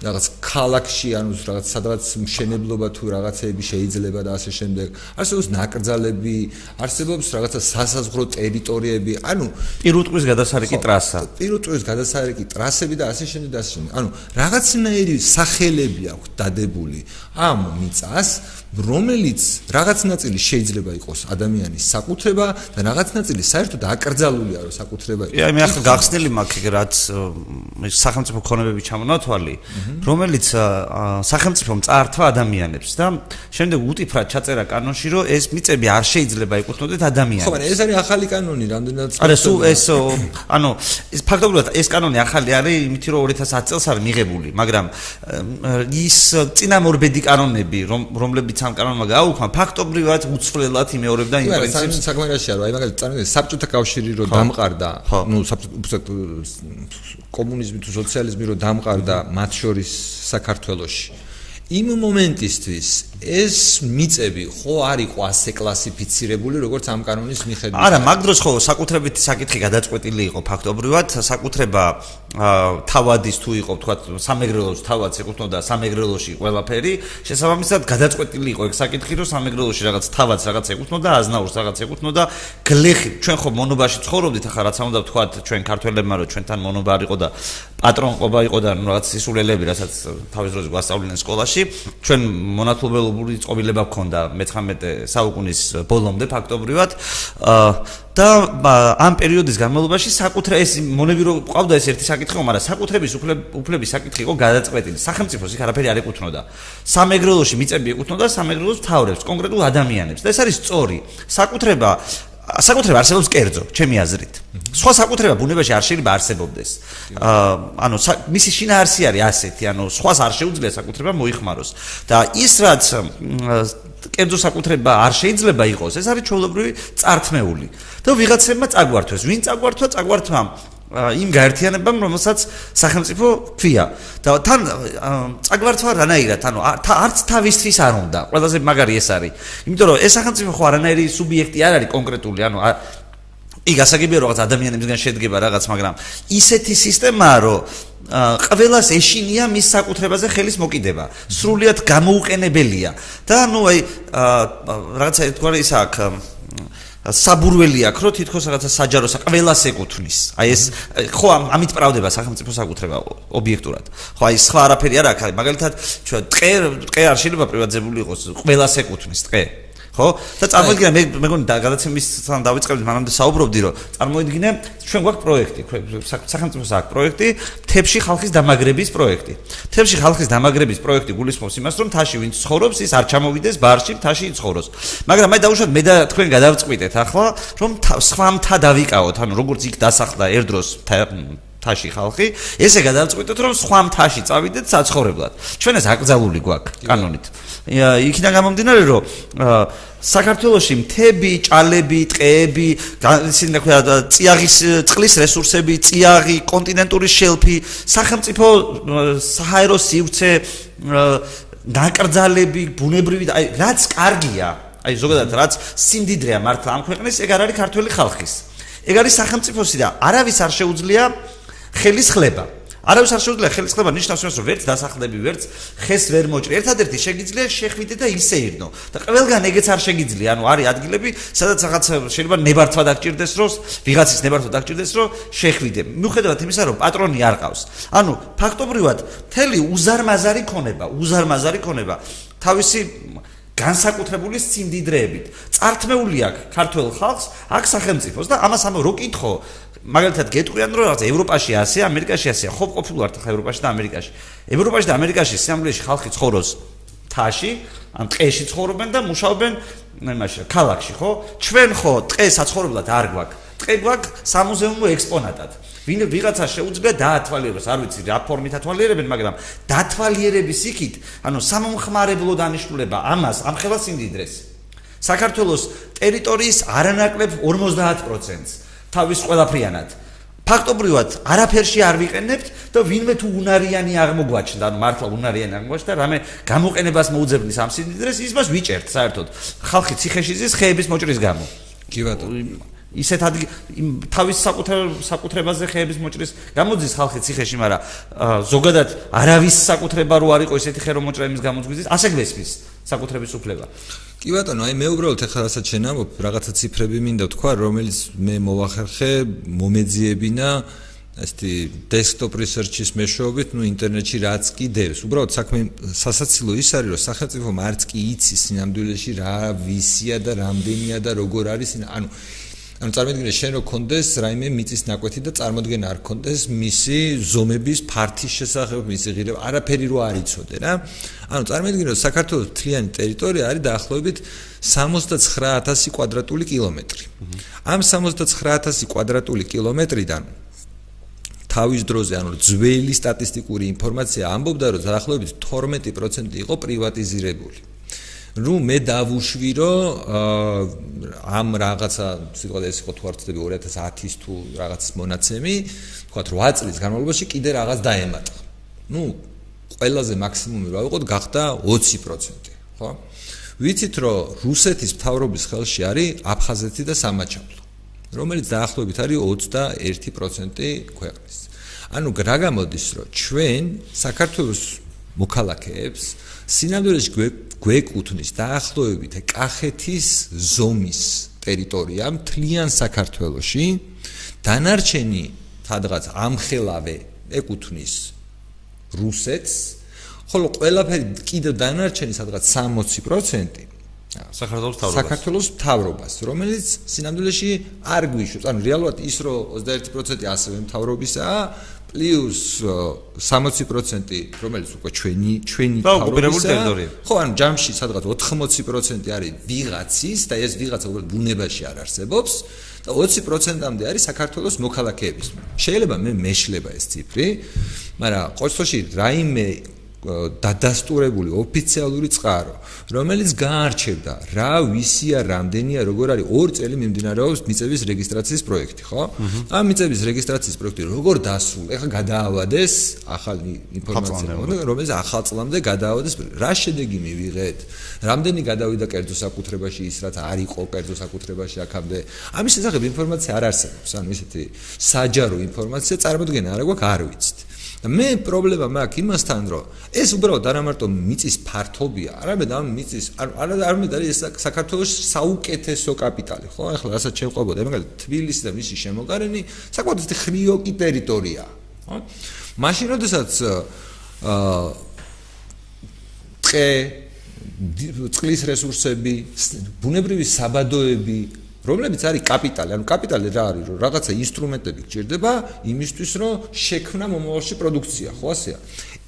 რაღაც ქალაქში, ანუ რაღაც სადღაც მშენებლობა თუ რაღაცეები შეიძლება და ასე შემდეგ. არსებობს ნაკრძალები, არსებობს რაღაცა სასაზღვრო ტერიტორიები, ანუ პირუტყვის გადასარეკი ტრასა. პირუტყვის გადასარეკი ტრასები და ასე შემდეგ და ასე შემდეგ. ანუ რაღაცნაირი სახელები აქვს დადებული ამ მიწას, რომელიც რაღაც ნაწილი შეიძლება იყოს ადამიანის საკუთრება და რაღაც ნაწილი საერთოდ აკრძალულია რომ საკუთრება იყოს. მე ახლა გახსნილი მაქვს რაც სახელმწიფო ქონებები ჩამონათვალი, რომელიც სახელმწიფომ წაართვა ადამიანებს და შემდეგ უტიფრად ჩაწერა კანონში, რომ ეს მიწები არ შეიძლება ეკუთვნოდეთ ადამიანებს. ხო, მაგრამ ეს არის ახალი კანონი, რამდენად არა, სულ ეს ანუ ეს ფაქტობრივად ეს კანონი ახალი არის, იმით რომ 2010 წელს არის მიღებული, მაგრამ ის წინამორბედი კანონები, რომლებიც ამ კანონმა გააუქმა, ფაქტობრივად უცვლელად იმეორებდა იმ პრინციპს. საკმარისია, რომ აი მაგალითად წარმოიდგინე საბჭოთა კავშირი რო დამყარდა, ნუ კომუნიზმი თუ სოციალიზმი რო დამყარდა მათ შორის საქართველოში. იმ მომენტისთვის ეს მიწები ხო არ იყო ასე კლასიფიცირებული როგორც ამ კანონის მიხედვით. არა, მაგ დროს ხო საკუთრებითი საკითხი გადაწყვეტილი იყო ფაქტობრივად, საკუთრება თავადის თუ იყო თქვა სამეგრელოს თავადს ეკუთვნოდა სამეგრელოში ყველაფერი, შესაბამისად გადაწყვეტილი იყო ეგ საკითხი, რომ სამეგრელოში რაღაც თავადს რაღაც ეკუთვნოდა, აზნაურს რაღაც ეკუთვნოდა, გლეხი ჩვენ ხო მონობაში ცხოვრობდით, ახლა რაც უნდა ვთქვა ჩვენ ქართველებმა, რომ ჩვენთან მონობა არ იყო და პატრონყობა იყო და რაღაც სისულელები, რასაც თავის დროზე გვასწავლდნენ სკოლაში, ჩვენ მონათლობელობური წყობილება გქონდა მე-19 საუკუნის ბოლომდე ფაქტობრივად და ამ პერიოდის განმავლობაში ეს მონები რო ყავდა ეს ერთი საკითხი, მაგრამ საკუთრების უფლების საკითხი იყო გადაწყვეტილი. სახელმწიფოს იქ არაფერი არ ეკუთვნოდა. სამეგრელოში მიწები ეკუთვნოდა სამეგრელოს მთავრებს, კონკრეტულ ადამიანებს. და ეს არის სწორი. საკუთრება არსებობს კერძო, ჩემი აზრით. სხვა საკუთრება ბუნებაში არ შეიძლება არსებობდეს. ანუ მისი შინაარსი არის ასეთი, ანუ სხვას არ შეუძლია საკუთრება მოიხმაროს. და ის რაც კერძო საკუთრება არ შეიძლება იყოს, ეს არის ჩვეულებრივი წართმეული. და ვიღაცებმა წაგვართვეს. ვინ წაგვართვა? წაგვართვა იმ გაერთიანებამ, რომელსაც სახელმწიფო ქვია. და თან წაგვართვა რანაირად, ანუ არც თავისთვის არ უნდა. ყველაზე მაგარი ეს არის. იმიტომ რომ ეს სახელმწიფო ხო არანაირი სუბიექტი არ არის კონკრეტული, ანუ იქ გასაგებია რომ რაღაც ადამიანებისგან შედგება რაღაც, მაგრამ ისეთი სისტემაა, რომ ყველას ეშინია მის საკუთრებაზე ხელის მოკიდება. სრულიად გამოუყენებელია. და ნუ აი რაღაცა თქვა ის აქ საბურველი აქვს, რომ თითქოს რაღაცა საჯაროს ყველას ეკუთვნის. აი ეს ხო ამით პრავდება სახელმწიფო საკუთრება ობიექტურად. ხო აი სხვა არაფერი არ აქვს. მაგალითად ჩვენ ტყე არ შეიძლება პრივატიზებული იყოს, ყველას ეკუთვნის ტყე. ხო? და წარმოიდგინე მე მეგონი გადაცემისთან დავიწყებდი, მანამდე საუბრობდი, რომ წარმოიდგინე ჩვენ გვაქვს პროექტი, სახელმწიფოს აქვს პროექტი, თებში ხალხის დამაგრების პროექტი. თებში ხალხის დამაგრების პროექტი გულისხმობს იმას, რომ თაში ვინც ცხოვრობს, ის არ ჩამოვიდეს ბარში, თაში იცხოვროს. მაგრამ მე დავუშვათ მე და თქვენ გადავწყვიტეთ ახლა, რომ სხვა მთა დავიკავოთ, ანუ როგორც იქ დასახდა ერთდროს თაში ხალხი, ესე გადავწყვიტეთ, რომ სხვა მთაში წავიდეთ საცხოვრებლად. ჩვენ ეს აკრძალული გვაქვს კანონით. იქიდან გამომდინარე, რომ საქართველოში მთები, ჭალები, ტყეები, ისინი ქვია წიაღის წყლის რესურსები, წიაღი, კონტინენტური შელფი, სახელმწიფო საჰაერო სივრცე, ნაკრძალები, ბუნებრივი, აი რაც კარგია, აი ზოგადად რაც სიმდიდრეა მართლა ამ ქვეყნის, ეგ არ არის ქართველი ხალხის. ეგ არის სახელმწიფოსი და არავის არ შეუძლია ხელის ხლება. არავის არ შეუძლია ხელის ხლება ნიშნავს იმას, რომ ვერც დასახლები, ვერც ხეს ვერ მოჭრი. ერთადერთი შეგიძლია შეხვიდე და ისე ირნო. და ყველგან ეგეც არ შეგიძლია. ანუ არის ადგილები, სადაც რაღაც შეიძლება ნებართვა დაგჭირდეს, რომ ვიღაცის ნებართვა დაგჭირდეს, რომ შეხვიდე. მიუხედავად იმისა, რომ პატრონი არ ყავს. ანუ ფაქტობრივად მთელი უზარმაზარი ქონება თავისი განსაკუთრებული სიმდიდრეებით. წართმეული აქვს ქართველ ხალხს, აქ სახელმწიფოს და ამას რო კითხო მაგალითად გეტყვიან რომ რაღაც ევროპაში ასე, ამერიკაში ასე, ხო ყოფილი ვართ ხა ევროპაში და ამერიკაში. ევროპაში და ამერიკაში სიამოვნებაში ხალხი ცხოვრობს თაში, ან ტყეში ცხოვრობენ და მუშაობენ იმაში, ქალაქში, ხო? ჩვენ ხო ტყეს საცხოვრებლად არ გვაქვს. ტყე გვაქვს სამუზეუმო ექსპონატად. ვიღაცა შეუძლია დაათვალიეროს, არ ვიცი რა ფორმით ათვალიერებენ, მაგრამ დათვალიერების იქით, ანუ სამომხმარებლო დანიშნულება ამას ამხელა სიმდიდრეს. საქართველოს ტერიტორიის არანაკლებ 50%-ს თავის ყველაფრიანად. ფაქტობრივად არაფერში არ ვიყენებთ და ვინმე თუ უნარიანი აღმოგვაჩნდა, ანუ მართლა უნარიანი აღმოჩნდა, რამე გამოყენებას მოუძებნის ამ სიმდიდრეს, ის მას ვიჭერთ საერთოდ. ხალხი ციხეში ზის ხეების მოჭრის გამო. კი ბატონო. ისეთ თავის საკუთრებაზე ხეების მოჭრის გამოძის ხალხი ციხეში, მაგრამ ზოგადად არავის საკუთრება რო არ იყო ესეთი ხე რომ მოჭრა იმის გამოძგვის, ასე გვესმის საკუთრების უფლება. კი ბატონო, აი მე უბრალოდ ახლა რასაც შენამობ, რაღაცა ციფრები მინდა თქვა, რომელიც მე მოვახერხე, მომეძიებინა ესეთი desktop research-ის მეშვეობით, ну ინტერნეტში რაც კი დევს. უბრალოდ საქმე სასაცილო ის არის, რომ სახელმწიფო მარც კი იცის სინამდვილეში რა ვისია და რამდენია და როგორ არის, ანუ წარმოიდგინე შენ რო კონდეს რაიმე მიწის ნაკვეთი და წარმოიდგინე არ კონდეს მისი ზომების ფართის შესახებ, მისი ღირება, არაფერი რო არ იცოდე რა. ანუ წარმოიდგინე რომ საქართველოს მთლიანი ტერიტორია არის დაახლოებით 69000 კვადრატული კილომეტრი. ამ 69000 კვადრატული კილომეტრიდან თავის დროზე, ანუ ძველი სტატისტიკური ინფორმაცია ამბობდა, რომ დაახლოებით 12% იყო პრივატიზირებული. ნუ მე დავუშვირო ამ რაღაცა სიტყვა ეს იყო თუ არ ვცდები 2010-ის თუ რაღაც მონაცემი, თქვათ 8 წლის განმავლობაში კიდე რაღაც დაემატა. ნუ ყველაზე მაქსიმუმი რა ვიყოთ გახდა 20%, ხო? ვიცით რომ რუსეთის მთავრობის ხელში არის აფხაზეთი და სამაჩაბლო, რომელიც დაახლოებით არის 21% ქვეყნის. ანუ რა გამოდის რომ ჩვენ საქართველოს მოქალაქეებს სინამდვილეში გვეკუთვნის დაახლოებით კახეთის ზომის ტერიტორია მთლიან საქართველოში, დანარჩენი სადღაც ამხელავე ეკუთვნის რუსეთს, ხოლო ყველაფერი კიდევ დანარჩენი სადღაც 60% საქართველოს მთავრობას, რომელიც სინამდვილეში არ გვიშვებს. ანუ რეალურად ის რომ 21% ასევე მთავრობისაა, პლუს 60%, რომელიც უკვე ჩვენი ტერიტორია. ხო, ანუ ჯამში სადღაც 80% არის ვიღაცის და ეს ვიღაცა უბრალოდ ბუნებაში არ არსებობს და 20%-მდე არის საქართველოს მოქალაქეების. შეიძლება მე მეშლება ეს ციფრი, მაგრამ ყოველთვის რაიმე დადასტურებული ოფიციალური წყარო, რომელიც გაარჩევდა რა ვისია, რამდენია, როგორ არის 2 წელი მიმდინარეობს მიწების რეგისტრაციის პროექტი, ხო? ამ მიწების რეგისტრაციის პროექტი როგორ დასრულდა? ეხლა გადაავადეს ახალი ინფორმაცია, რომელიც ახალ წლამდე გადაავადეს. რა შედეგი მივიღეთ? რამდენი გადავიდა კერძო საკუთრებაში ის, რაც არ იყო კერძო საკუთრებაში აქამდე? ამის შესახებ ინფორმაცია არ არსებობს, ანუ ისეთი საჯარო ინფორმაცია წარმოდგენა არა გვაქვს, არ ვიცით. მე პრობლემა მაქვს იმასთან, რომ ეს უბრალოდ არა მარტო მიწის ფართობია, არამედ ამ მიწის არამედ არის ეს საქართველოს საუკეთესო კაპიტალი, ხო? ახლა რასაც შევყვებოდა, მაგალითად თბილისი და მისი შემოგარენი საკმაოდ ხრიოკი ტერიტორია, ხო? მაშინ როდესაც ტყე, წყლის რესურსები, ბუნებრივი საბადოები, რომლებიც არის კაპიტალი, ანუ კაპიტალი რა არის, რომ რაღაცა ინსტრუმენტები გჭირდება იმისთვის, რომ შექმნა მომავალში პროდუქცია, ხო ასეა.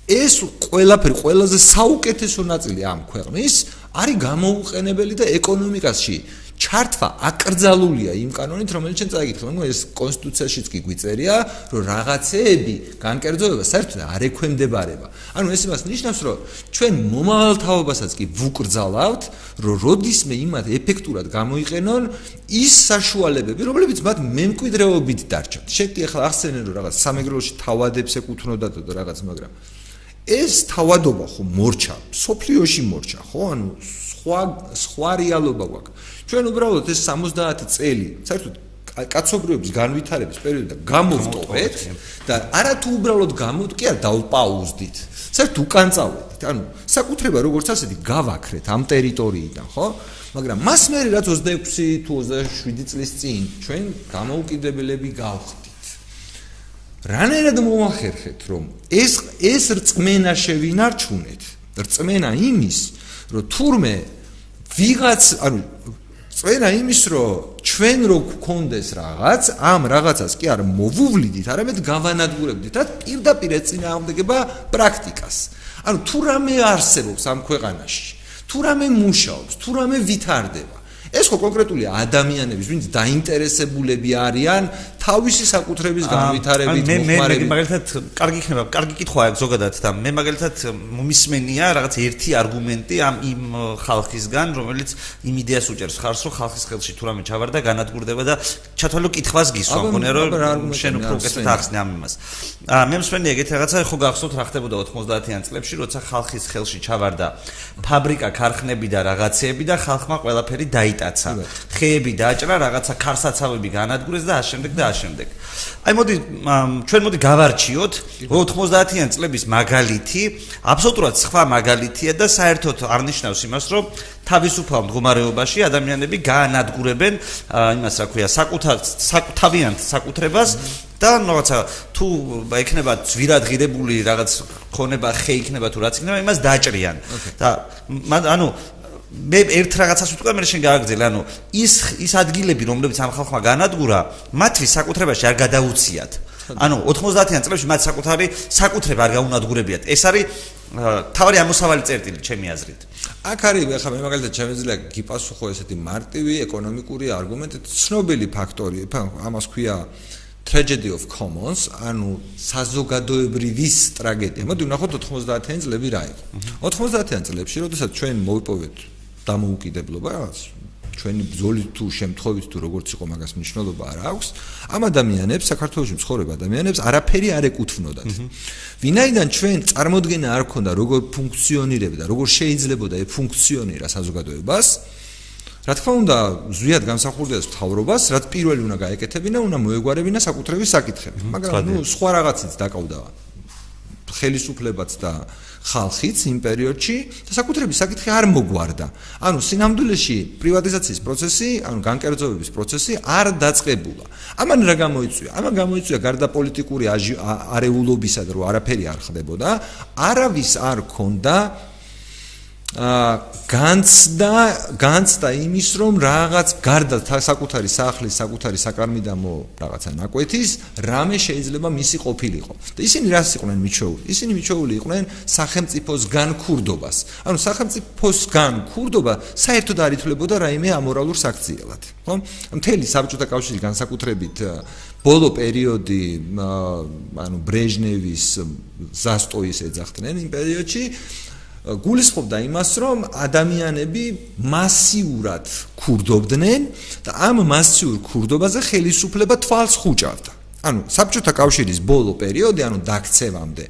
ეს ყველაფერი ყველაზე საუკეთესო ნაწილი ამ ქვეყნის არის გამოუყენებელი და ეკონომიკაში ჩართვა აკრძალულია იმ კანონით, რომელიც ჩვენ წაიკითხეთ, მაგრამ ეს კონსტიტუციაშიც კი გვიწერია, რომ რაღაცეები განკერძოება საერთოდ არ ექვემდებარება. ანუ ეს იმას ნიშნავს, რომ ჩვენ მომავალ თაობასაც კი ვუკრძალავთ, რომ როდისმე იმათ ეფექტურად გამოიყენონ ის საშუალებები, რომლებიც მათ მემკვიდრეობით დარჩათ. შეკი ახლა ახსენენ, რომ რაღაც სამეგრელოში თავადებს ეკუთვნოდათ და რაღაც, მაგრამ ეს თავადობა ხო მორჩა, სოფლიოში მორჩა, ხო? ანუ სხვა რეალობა გვაქვს. ჩვენ უბრალოდ ეს 70 წელი, საერთოდ კაცობრიობის განვითარების პერიოდიდან გამოვტოვეთ და არათუ უბრალოდ კი არ დავპაუზდით. საერთოდ უკან წავედით. ანუ საკუთრება როგორც ასეთი გავაქრეთ ამ ტერიტორიიდან, ხო? მაგრამ მას მერე რაც 26 თუ 27 წლის წინ ჩვენ გამოუკიდებლები გავხდით. რანაირად მოვახერხეთ, რომ ეს რწმენა შევინარჩუნეთ, რწმენა იმის, რომ თურმე ვიღაც, ანუ წვენა იმის, რომ ჩვენ რო გქონდეს რაღაც, ამ რაღაცას კი არ მოვუვლიდით, არამედ გავანადგურებდით და პირდაპირ ეწინააღმდეგება პრაქტიკას. ანუ თუ რამე არსებობს ამ ქვეყანაში, თუ რამე მუშაობს, თუ რამე ვითარდება, ეს ხო კონკრეტული ადამიანების, ვინც დაინტერესებულები არიან თავისი საკუთრების განვითარებით, მოხმარებით. მე მაგალითად კარგი იქნება, კარგი კითხვაა აქ ზოგადად და მე მაგალითად მომისმენია რაღაც ერთი არგუმენტი იმ ხალხისგან, რომელიც იმ იდეას უჭერს ხარს, რომ ხალხის ხელში თუ რამე ჩავარდა, განადგურდება და ჩათვალო კითხვას გისვა, მგონია რომ შენ უფრო უკეთად ახსნე ამ იმას. მე მსმენია ეგეთი რაღაცა, ხო გახსოვთ რა ხდებოდა 90-იან წლებში, როცა ხალხის ხელში ჩავარდა ფაბრიკა, ქარხნები და რაღაცეები და ხალხმა ყველაფერი დაიტაცა. ხეები დააჭრა, რაღაცა ქარსაცავები განადგურეს და ამავდროულად და ამავდროულად. აი ჩვენ მოდი გავარჩიოთ 90-იან წლების მაგალითი, აბსოლუტურად სხვა მაგალითია და საერთოდ არ ნიშნავს იმას, რომ თავისუფალ მდგომარეობაში ადამიანები გაანადგურებენ იმას, რა ქვია, თავიანთ საკუთრებას და რაღაცა თუ ექნება ძვირადღირებული რაღაც ქონება, ხე იქნება თუ რაც იქნება, იმას დაჭრიან. და ანუ მე ერთ რაღაცას ვიტყვი, მე შენ გააგრძელე, ანუ ის ადგილები, რომლებიც ამ ხალხმა განადგურა, მათთვის საკუთრებაში არ გადაუციათ. ანუ 90-იან წლებში მათ საკუთრება არ გაუნადგურებიათ. ეს არის თავარი ამოსავალი წერტილი, ჩემი აზრით. აქ არის, ახლა მე მაგალითად შემიძლია გიპასუხო ესეთი მარტივი ეკონომიკური არგუმენტით, ცნობილი ფაქტორი, ამას ქვია tragedy of commons, ანუ საზოგადოებრივის ტრაგედია. მოდი ვნახოთ 90-იან წლები რა იყო. 90-იან წლებში, როდესაც ჩვენ მოვიპოვეთ დამოუკიდებლობა, რაღაც ჩვენი ბრძოლით თუ შემთხვევით თუ როგორც იყო მაგას მნიშვნელობა არ აქვს, ამ ადამიანებს, საქართველოში მცხოვრებ ადამიანებს არაფერი არ ეკუთვნოდათ. ვინაიდან ჩვენ წარმოდგენა არ ქონდა როგორ ფუნქციონირებდა, როგორ შეიძლებოდა ეფუნქციონირა საზოგადოებას, რა თქმა უნდა, ზვიად განსახურდებას მთავრობას, რაც პირველი უნდა გაეკეთებინა, უნდა მოეგვარებინა საკუთრების საკითხები. მაგრამ სხვა რაღაციც დაკავდა ხელისუფლებაც და ხალხიც იმ პერიოდში და საკუთრების საკითხი არ მოგვარდა. ანუ სინამდვილეში პრივატიზაციის პროცესი, ანუ განკერძოების პროცესი არ დაწყებულა. ამან რა გამოიწვია? ამან გამოიწვია გარდა პოლიტიკური არეულობისა და რომ არაფერი არ ხდებოდა, არავის არ ქონდა განცდა იმის, რომ რაღაც გარდა საკუთარი სახლის, საკუთარი საკარმიდამო რაღაცა ნაკვეთის, რამე შეიძლება მისი ყოფილიყო. და ისინი რას იყვნენ მიჩვეული? ისინი მიჩვეული იყვნენ სახელმწიფოსგან ქურდობას. ანუ სახელმწიფოსგან ქურდობა საერთოდ არ ითვლებოდა რაიმე ამორალურ საქციელად. ხო? მთელი საბჭოთა კავშირის განსაკუთრებით ბოლო პერიოდი, ანუ ბრეჟნევის ზასტოის ეძახდნენ იმ პერიოდში, გულისხმობდა იმას, რომ ადამიანები მასიურად ქურდობდნენ და ამ მასიურ ქურდობაზე ხელისუფლება თვალს ხუჭავდა. ანუ საბჭოთა კავშირის ბოლო პერიოდი, ანუ დაქცევამდე,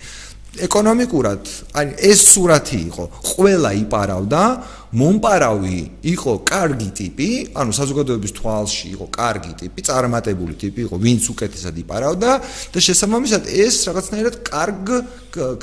ეკონომიკურად, აი ეს სურათი იყო, ყველა იპარავდა, მომპარავი იყო კარგი ტიპი, ანუ საზოგადოების თვალში იყო კარგი ტიპი, წარმატებული ტიპი იყო, ვინც უკეთესად იპარავდა და შესაბამისად ეს რაღაცნაირად კარგ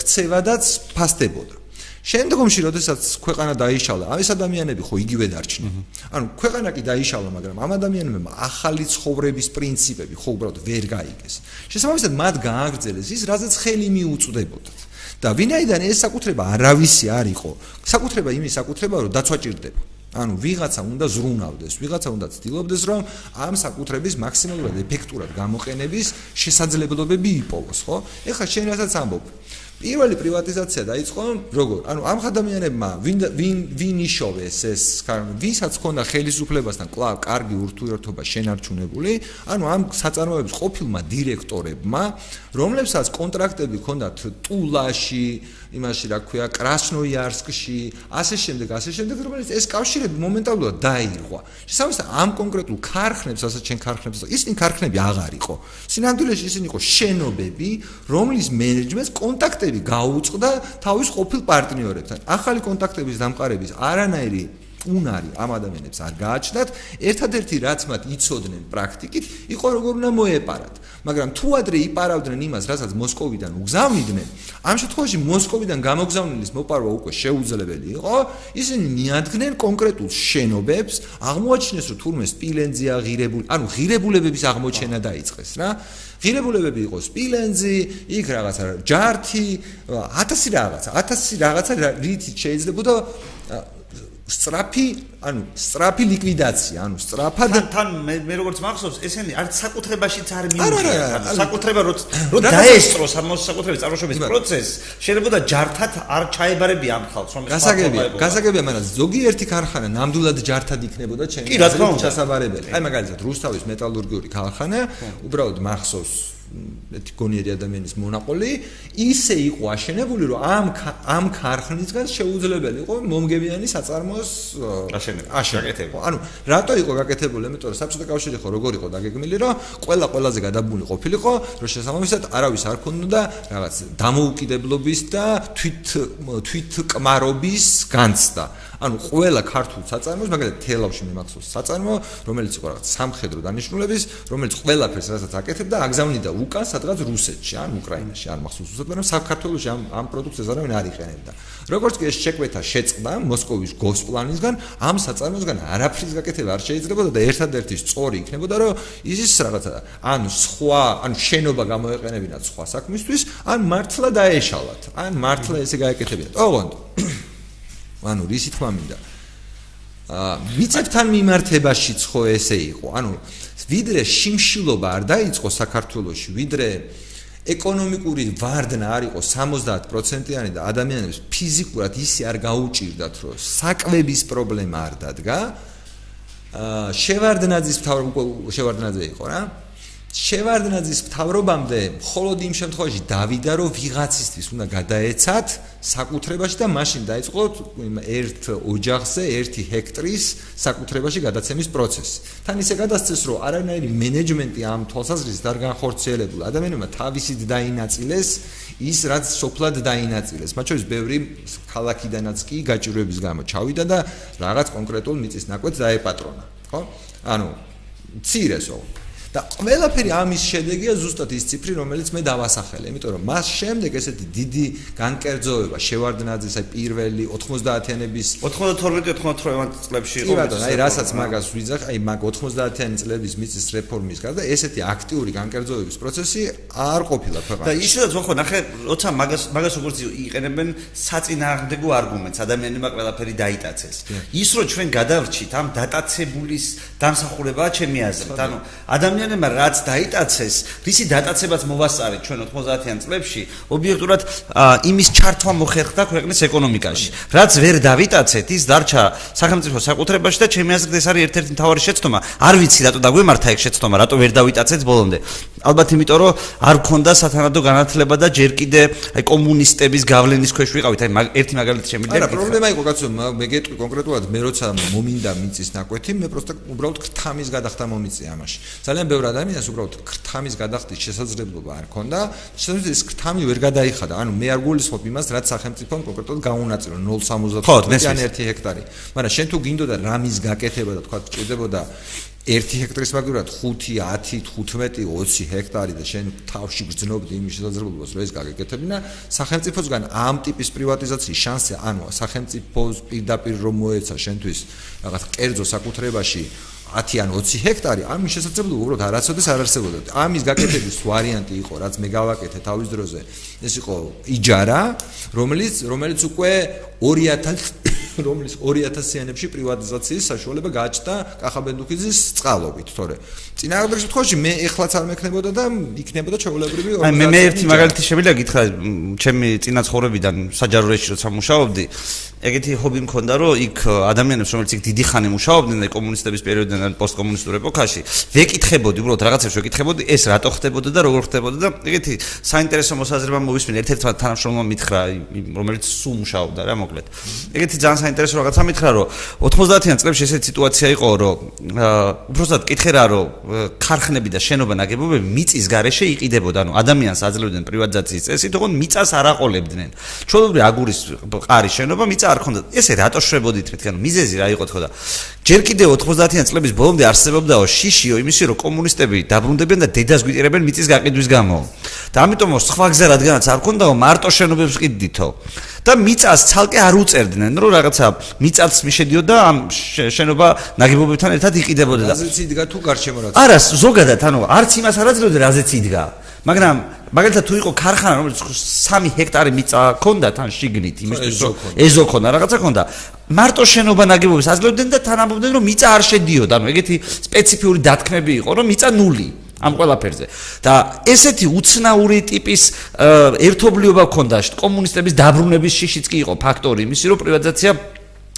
ქცევადაც ფასდებოდა. შემდგომში, როდესაც ქვეყანა დაიშალა, ეს ადამიანები ხო იგივე დარჩნენ. ანუ ქვეყანა კი დაიშალა, მაგრამ ამ ადამიანებმა ახალი ცხოვრების პრინციპები ხო უბრალოდ ვერ გაიგეს. შესაბამისად, მათ გააგრძელეს ის, რაზეც ხელი მიუწვდებოდათ. და ვინაიდან ეს საკუთრება არავისი არ იყო, საკუთრება იმის საკუთრება, რომ დაცვა ჭირდება. ანუ ვიღაცა უნდა ზრუნავდეს, ვიღაცა უნდა ცდილობდეს, რომ ამ საკუთრების მაქსიმალურად ეფექტურად გამოყენების შესაძლებლობები იპოვოს, ხო? ეხლა შენ რასაც ამბობ, პირველი პრივატიზაცია დაიწყო როგორ? ანუ ამ ადამიანებმა ვინ იშოვეს ეს, ვისაც ჰქონდა ხელისუფლებასთან კვლავ კარგი ურთიერთობა შენარჩუნებული, ანუ ამ საწარმოების ყოფილმა დირექტორებმა, რომლებსაც კონტრაქტები ჰქონდათ ტულაში, იმაში რა ქვია, კრასნოიარსკში, ასე შემდეგ, რომელიც ეს კავშირები მომენტალურად დაირღვა. შესაბამისად, ამ კონკრეტულ ქარხნებს, ასაც ჩვენ ქარხნებს, ისინი ქარხნები აღარ იყო. სინამდვილეში ისინი იყო შენობები, რომლის მენეჯმენტს კონტაქტები გაუწყდა თავის ყოფილ პარტნიორებთან. ახალი კონტაქტების დამყარების არანაირი უნარი ამ ადამიანებს არ გააჩნდათ, ერთადერთი რაც მათ იცოდნენ პრაქტიკით, იყო როგორ უნდა მოეპარათ. მაგრამ თუ ადრე იპარავდნენ იმას, რასაც მოსკოვიდან უგზავნიდნენ, ამ შემთხვევაში მოსკოვიდან გამოგზავნილის მოპარვა უკვე შეუძლებელი იყო, ისინი მიადგნენ კონკრეტულ შენობებს, აღმოაჩინეს, რომ თურმე სპილენძი აღირებული, ანუ ღირებულებების აღმოჩენა დაიწყეს რა. ღირებულებები იყო სპილენძი, იქ რაღაცა ჯართი, 1000 რაღაცა, რითიც შეიძლებოდა სწრაფი ლიკვიდაცია, სწრაფად თან მე როგორც მახსოვს, ესენი არც საკუთრებაშიც არ მიუღია. საკუთრება რო დაესწროს ამ საკუთრების წარმოშობის პროცესს, შეიძლება ჯართად არ ჩაებარებია ამ ხალხს, რომ გასაგებია, მაგრამ ზოგიერთი ქარხანა ნამდვილად ჯართად იქნებოდა ჩემი აზრით ჩასაბარებელი. აი მაგალითად რუსთავის მეტალურგიული ქარხანა, უბრალოდ მახსოვს ეთი გონიერი ადამიანის მონაყოლი ისე იყო აშენებული, რომ ამ ქარხნისგან შეუძლებელი იყო მომგებიანი საწარმოოს აშენება. რატო იყო გაკეთებული? იმიტომ რომ საბჭოთა კავშირი ხო როგორ იყო დაგეგმილი, რომ ყველაზე გადაბმული ყოფილიყო, რომ შესაბამისად არავის არ ქონოდა რაღაც დამოუკიდებლობის და თვითკმარობის განცდა. ყველა ქართულ საწარმოოს, მაგალითად თელავში მიმახსოვს საწარმო, რომელიც იყო რაღაც სამხედრო დანიშნულების, რომელიც ყველაფერს რასაც აკეთებდა, აგზავნიდა უკან სადღაც რუსეთში, უკრაინაში, არ მახსოვს უცებ, მაგრამ საქართველოში ამ პროდუქტს არავინ არ იყენებდა. როგორც კი ეს შეკვეთა შეწყდა მოსკოვის გოსპლანისგან, ამ საწარმოსგან არაფრის გაკეთება არ შეიძლებოდა და ერთადერთი სწორი იქნებოდა, რომ ის რაღაცა შენობა გამოეყენებინათ სხვა საქმისთვის, ან მართლა დაეშალათ, ან მართლა ესე გაეკეთებინათ. ოღონდ რის თქმა მინდა მიწებთან მიმართებაშიც ხო ესე იყო. ვიდრე შიმშილობა არ დაიწყო საქართველოში, ვიდრე ეკონომიკური ვარდნა არ იყო 70%-იანი და ადამიანებს ფიზიკურად ისე არ გაუჭირდათ, რომ საკვების პრობლემა არ დადგა. შევარდნაძე იყო რა. შევარდნაძის მთავრობამდე მხოლოდ იმ შემთხვევაში დავიდა, რომ ვიღაცისთვის უნდა გადაეცათ საკუთრებაში და მაშინ დაიწყო ერთ ოჯახზე 1 ჰექტრის საკუთრებაში გადაცემის პროცესი. თან ისე გადასცეს, რომ არანაირი მენეჯმენტი ამ თვალსაზრისით არ განხორციელებულა. ადამიანებმა თავისით დაინაწილეს ის, რაც სოფლად დაინაწილეს. მათ შორის ბევრი ქალაქიდანაც კი გაჭირვების გამო ჩავიდა და რაღაც კონკრეტულ მიწის ნაკვეთს დაეპატრონა, ხო? მცირესო. და ყველაფერი ამის შედეგია ზუსტად ის ციფრი, რომელიც მე დავასახელე, იმიტომ რომ მას შემდეგ ესეთი დიდი განკერძოება შევარდნაძის პირველი 90-იანების 92-93 წლებში იყო. აი რასაც მაგას ვიძახ, აი მაგ 90-იანი წლების მიწის რეფორმის გარდა ესეთი აქტიური განკერძოების პროცესი არ ყოფილა ქვეყანაში. და ისედაც ვახო, ნახე, როცა მაგას როგორც იყენებენ საწინააღმდეგო არგუმენტს, ადამიანებმა ყველაფერი დაიტაცეს. ის რომ ჩვენ გადავრჩით ამ დატაცებულის დამსახურებაა ჩემი აზრით. ადამიანებმა რაც დაიტაცეს, რისი დატაცებაც მოვასწარეთ ჩვენ 90-იან წლებში, ობიექტურად იმის ჩართვა მოხერხდა ქვეყნის ეკონომიკაში. რაც ვერ დავიტაცეთ, ის დარჩა სახელმწიფო საკუთრებაში და ჩემი აზრით ეს არის ერთ-ერთი მთავარი შეცდომა. არ ვიცი რატო დაგვემართა ეგ შეცდომა, რატო ვერ დავიტაცეთ ბოლომდე. ალბათ იმიტომ რომ არ ქონდა სათანადო განათლება და ჯერ კიდე კომუნისტების გავლენის ქვეშ ვიყავით. აი ერთი მაგალითი შემიძლია. არა, პრობლემა იყო კაცო, მე გეტყვი კონკრეტულად, მე როცა მომინდა მიწის ნაკვეთი, მე პროსტა უბრალოდ ქრთამის გადახდა მომიწია ამაში. ძალიან ბევრ ადამიანს უბრალოდ ქრთამის გადახდის შესაძლებლობა არ ქონდა. შესაძლოა ეს ქრთამი ვერ გადაიხადა. მე არ გულისხმობ იმას, რაც სახელმწიფომ კონკრეტულად გაუნაწილა 0.75 1 ჰექტარი. მაგრამ შენ თუ გინდოდა რამის გაკეთება და თქვა ჭირდებოდა 1 ჰექტრის მაგივრად 5, 10, 15, 20 ჰექტარი და შენ თავში გრძნობდი იმის შესაძლებლობას, რომ ეს გაგეკეთებინა, სახელმწიფოსგან ამ ტიპის პრივატიზაციის შანსი, სახელმწიფოს პირდაპირ რომ მოეცა შენთვის რაღაც კერძო საკუთრებაში 10 ან 20 ჰექტარი, ამის შესაძლებლობა უბრალოდ არასოდეს არ არსებობდა. ამის გაკეთების ვარიანტი იყო, რაც მე გავაკეთე თავის დროზე, ეს იყო იჯარა, რომელიც უკვე 2000-იანებში პრივატიზაციის საშუალება გააჩნდა კახაბენდუქიძის წყალობით, თორე წინააღმდეგ შემთხვევაში მე ეხლაც არ მექნებოდა და იქნებოდა ჩვეულებრივი ორგანიზაცია. მე ერთი მაგალითი შემიძლია გითხრა, ჩემი წინა ცხოვრებიდან საჯარო რეჟში როცა მუშაობდი, ეგეთი ჰობი მქონდა, რომ იქ ადამიანებს, რომელიც იქ დიდი ხანი მუშაობდნენ კომუნისტების პერიოდიდან ან პოსტკომუნისტურ ეპოქაში, ვეკითხებოდი, უბრალოდ რაღაცებს ვეკითხებოდი, ეს რატო ხდებოდა და როგორ ხდებოდა და ეგეთი საინტერესო მოსაზრება მოვისმინე ერთ-ერთმა თანამშრომლმა მითხრა, რომელიც სულ მუშაობდა რა მოკლედ. ეგეთი ძალიან საინტერესო რაღაცა მითხრა, რომ 90-იან წლებში ესეთი სიტუაცია იყო, რომ უბრალოდ კითხე რა, რომ ქარხნები და შენობა ნაგებობები მიწის გარეშე იყიდებოდა, ადამიანს აძლევდნენ პრივატიზაციის წესით, თქო მიწას არ აყოლებდნენ. ჩვეულებრივი აგურის ყარის შენობა მიწა არ ქონდა. ესე რატო შვებოდით მეთქი, მიზეზი რა იყო თქო და ჯერ კიდევ 90-იან წლების ბოლომდე არსებობდაო შიშიო იმისი, რომ კომუნისტები დაბრუნდებიან და დედას გვიტირებენ მიწის გაყიდვის გამო. და ამიტომ სხვა გზა რადგანაც არ ქონდაო, მარტო შენობებს ყიდდითო. და მიწას ცალკე არ უწერდნენ, რომ რაღაცა მიწაც მიშედიოდა ამ შენობა ნაგებობებთან ერთად იყიდებოდა და რაზეც იდგა თუ გარშემო რაც. არა, ზოგადად, არც იმას არ აძლევდნენ, რაზეც იდგა. მაგრამ მაგალითად თუ იყო ქარხანა, რომელიც 3 ჰექტარი მიწა ჰქონდა თან შიგნით, იმისთვის რომ ეზო ქონდა, რაღაცა ქონდა. მარტო შენობა ნაგებობებს აძლევდნენ და თან ამბობდნენ რომ მიწა არ შედიოდა, ანუ ეგეთი სპეციფიური დათქმები იყო, რომ მიწა ნული ამ ყველაფერზე. და ესეთი უცნაური ტიპის ერთობლიობა ჰქონდა კომუნისტების დაბრუნების შიშიც კი იყო ფაქტორი იმისი, რომ პრივატიზაცია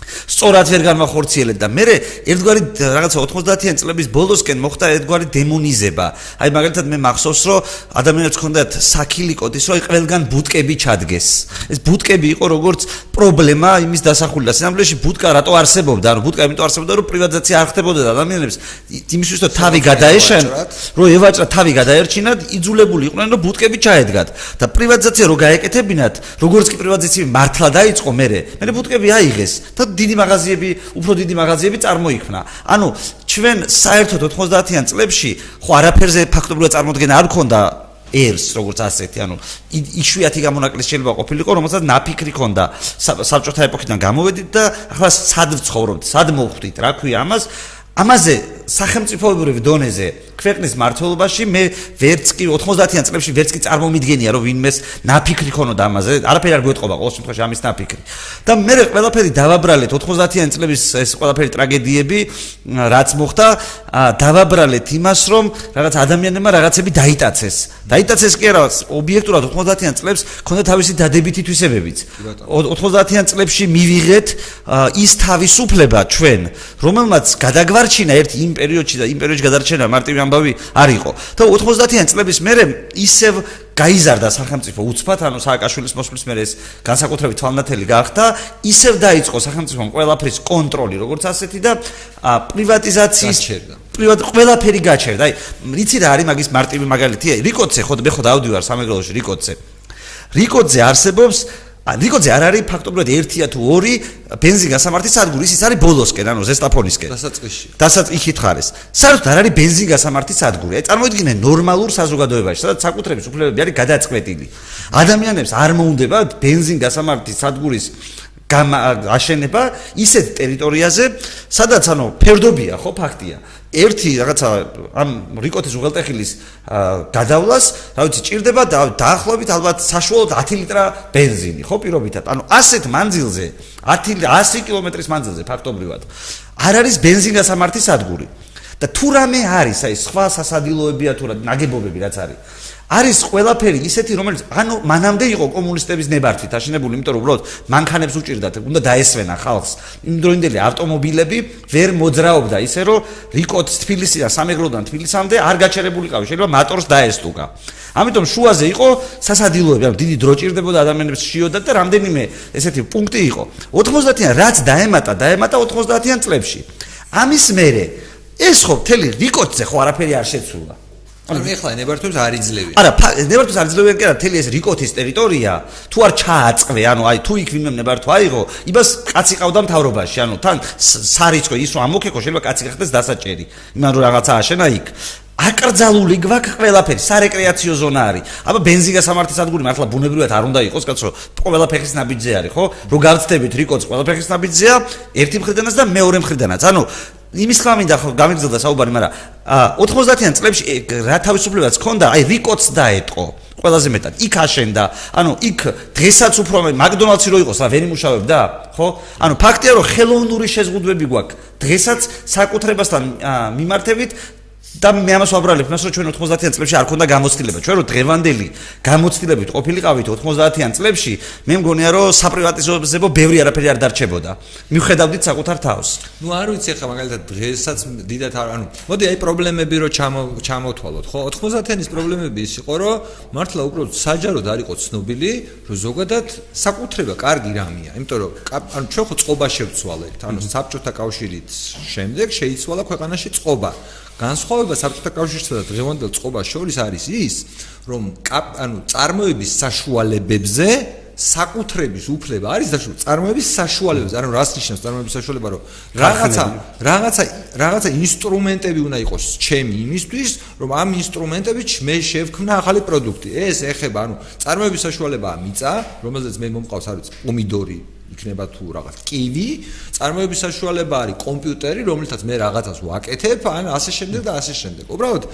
სწორად ვერ განმახორციელებდა და მე ერთგვარი რაღაცა 90-იან წლების ბოლოსკენ მოხდა ერთგვარი დემონიზება. აი მაგალითად მე მახსოვს რომ ადამიანებს ჰქონდათ საქილიკოდის რომ ყველგან ბუტკები ჩადგეს. ეს ბუტკები იყო როგორც პრობლემა იმის დასახული და სინამდვილეში ბუტკა რატო არსებობდა? ანუ ბუტკა იმიტომ არსებობდა რომ პრივატიზაცია არ ხდებოდა და ადამიანებს იმისთვის რომ თავი გადაეშენ, რომ ევაჭრა თავი გადაერჩინათ, იძულებული იყვნენ რომ ბუტკები ჩაედგათ და პრივატიზაცია რო გაეკეთებინათ, როგორც კი პრივატიზაცია მართლა დაიწყო მე ბუტკები აიღეს და დიდი მაღაზიები, უფრო დიდი მაღაზიები წარმოიქმნა. ანუ ჩვენ საერთოდ 90-იან წლებში ხო არაფერზე ფაქტობრივად წარმოდგენა არ ქონდა ერს, როგორც ასეთი, ანუ იშვიათი გამონაკლისი შეიძლება ყოფილიყო, რომელსაც ნაფიქრი ქონდა საბჭოთა ეპოქიდან გამოვედით და ახლა სად ვცხოვრობთ, სად მოვხვდით, რა ქვია ამაზე სახელმწიფოებრივ დონეზე ქვეყნის მართლობაში მე ვერც კი 90-იან წლებში ვერც კი წარმომიდგენია რომ ვინმეს ნაფიქრი ქონოდა ამაზე, არაფერი არ გვეტყობა ყოველ შემთხვევაში ამის ნაფიქრი. და მე ყველაფერი დავაბრალეთ 90-იან წლების ეს ყველაფერი ტრაგედიები, რაც მოხდა, დავაბრალეთ იმას, რომ რაღაც ადამიანებმა რაღაცები დაიტაცეს. დაიტაცეს კი არა, ობიექტურად 90-იან წლებს ქონდა თავისი დადებითი თვისებებიც. 90-იან წლებში მივიღეთ ის თავისუფლება ჩვენ, რომელმაც გადაგვარჩინა ერთი იმ პერიოდში და იმ პერიოდში გადარჩენა მარტივი ამბავი არ იყო. და 90-იან წლების მერე ისევ გაიზარდა სახელმწიფო უცბად, ანუ სააკაშვილის მოსვლის მერე ეს განსაკუთრებით თვალნათელი გახდა, ისევ დაიწყო სახელმწიფომ ყველაფრის კონტროლი, როგორც ასეთი და პრივატიზაციის ყველაფერი გაჩერდა. აი, რიცი რა არის მაგის მარტივი მაგალითი? რიკოდზე ხო დავდივარ სამეგრელოში რიკოდზე არსებობს რიკოდზე არ არის ფაქტობრივად 1 თუ 2 ბენზინგასამართის სადგური, ის არის ბოლოსკენ, ანუ ზესტაფონისკენ. დასაწყისში. იქით ხარეს. საერთოდ არ არის ბენზინგასამართის სადგური. აი წარმოიდგინე ნორმალურ საზოგადოებაში, სადაც საკუთრების უფლებები არის გადაწყვეტილი. ადამიანებს არ მოუნდება ბენზინგასამართის სადგურის აშენება ისეთ ტერიტორიაზე, სადაც ანუ ფერდობია, ხო, ფაქტია. ერთი რაღაცა ამ რიკოთის უღელტეხილის გადავლას, რა ვიცი, ჭირდება დაახლოებით ალბათ საშუალოდ 10 ლიტრა ბენზინი, ხო, პირობითად. ანუ ასეთ მანძილზე, 100 კილომეტრის მანძილზე ფაქტობრივად არ არის ბენზინგასამართის სადგური. და თუ რამე არის, აი სხვა სასადილოებია თუ ნაგებობები რაც არის ყველაფერი ისეთი, რომელიც ანუ მანამდე იყო კომუნისტების ნებართვით აშენებული, იმიტომ რომ უბრალოდ მანქანებს უჭირდათ, უნდა დაესვენა ხალხს. იმდროინდელი ავტომობილები ვერ მოძრაობდა ისე, რომ რიკოთს თბილისიდან სამეგრელოდან თბილისამდე არ გაჩერებულიყავი, შეიძლება მატორს დაესტუკა. ამიტომ შუაზე იყო სასადილოები, ანუ დიდი დრო ჭირდებოდა ადამიანებს შიოდათ და რამდენიმე ესეთი პუნქტი იყო. 90-იან რაც დაემატა 90-იან წლებში. ამის მერე ეს ხო მთელი რიკოთზე ხო არაფერი არ შეცვლა. ანუ ეხლა ნებართვებს არ იძლევიან. არა, ნებართვებს არ იძლევიან კი არა, მთელი ეს რიკოთის ტერიტორია თუ არ ჩააწყვე, ანუ აი თუ იქ ვინმე ნებართვა აიღო, იმას კაცი ყავდა მთავრობაში, ანუ თან სარიცხვი ის რომ ამოქეკო, შეიძლება კაცი გახდეს დასაჭერი. იმან რომ რაღაცა აშენა იქ. აკრძალული გვაქვს ყველაფერი, სარეკრეაციო ზონა არის. აბა ბენზინგასამართის სადგური მართლა ბუნებრივად არ უნდა იყოს, კაცო, ყველა ფეხის ნაბიჯზე არის, ხო? რო გავწდებით რიკოთს ყველა ფეხის ნაბიჯზეა, ერთი მხრიდანაც და მეორე მხრიდანაც. ანუ იმის ხამინდა ხო გამიგზელდა საუბარი, მაგრამ 90-იან წლებში რა თავისუფლებაც ჰქონდა, აი რიკოთს დაეტყო. ყველაზე მეტად იქ აშენდა, ანუ იქ დღესაც უფრო მაკდონალდსი რო იყოს, რა ვერ იმუშავებდა, ხო? ანუ ფაქტია რომ ხელოვნური შეზღუდვები გვაქვს დღესაც საკუთრებასთან მიმართებით და მე ამას ვაბრალებ, იმას რომ ჩვენ 90-იან წლებში არ ქონდა გამოცდილება. ჩვენ რო დღევანდელი გამოცდილებით ყოფილიყავით 90-იან წლებში, მე მგონია რომ საპრივატიზაციო ბევრი არაფერი არ დარჩებოდა. მივხედავდით საკუთარ თავს. ნუ არ ვიცი ახლა მაგალითად დღესაც დიდად ანუ მოდი აი პრობლემები რო ჩამოთვალოთ, ხო? 90-იანის პრობლემები ის იყო, რომ მართლა უბრალოდ საჯაროდ არ იყო ცნობილი, რომ ზოგადად საკუთრება კარგი რამეა. იმიტომ რომ ანუ ჩვენ ხო წყობა შევცვალეთ, ანუ საბჭოთა კავშირის შემდეგ შეიცვალა ქვეყანაში წყობა. განსხვავება საბჭოთა კავშირსა და დღევანდელ წყობას შორის არის ის, რომ ანუ წარმოების საშუალებებზე საკუთრების უფლება არის დაშუალება წარმოების საშუალებაზე, ანუ რას ნიშნავს წარმოების საშუალება, რომ რაღაცა ინსტრუმენტები უნდა იყოს ჩემი იმისთვის, რომ ამ ინსტრუმენტებით მე შევქმნა ახალი პროდუქტი. ეს ეხება, ანუ წარმოების საშუალებაა მიწა, რომელზეც მე მომყავს არის პომიდორი, იქნება თუ რაღაც კივი, წარმოების საშუალება არის კომპიუტერი, რომელთაც მე რაღაცას ვაკეთებ, ან ასე შემდეგ და ასე შემდეგ. უბრალოდ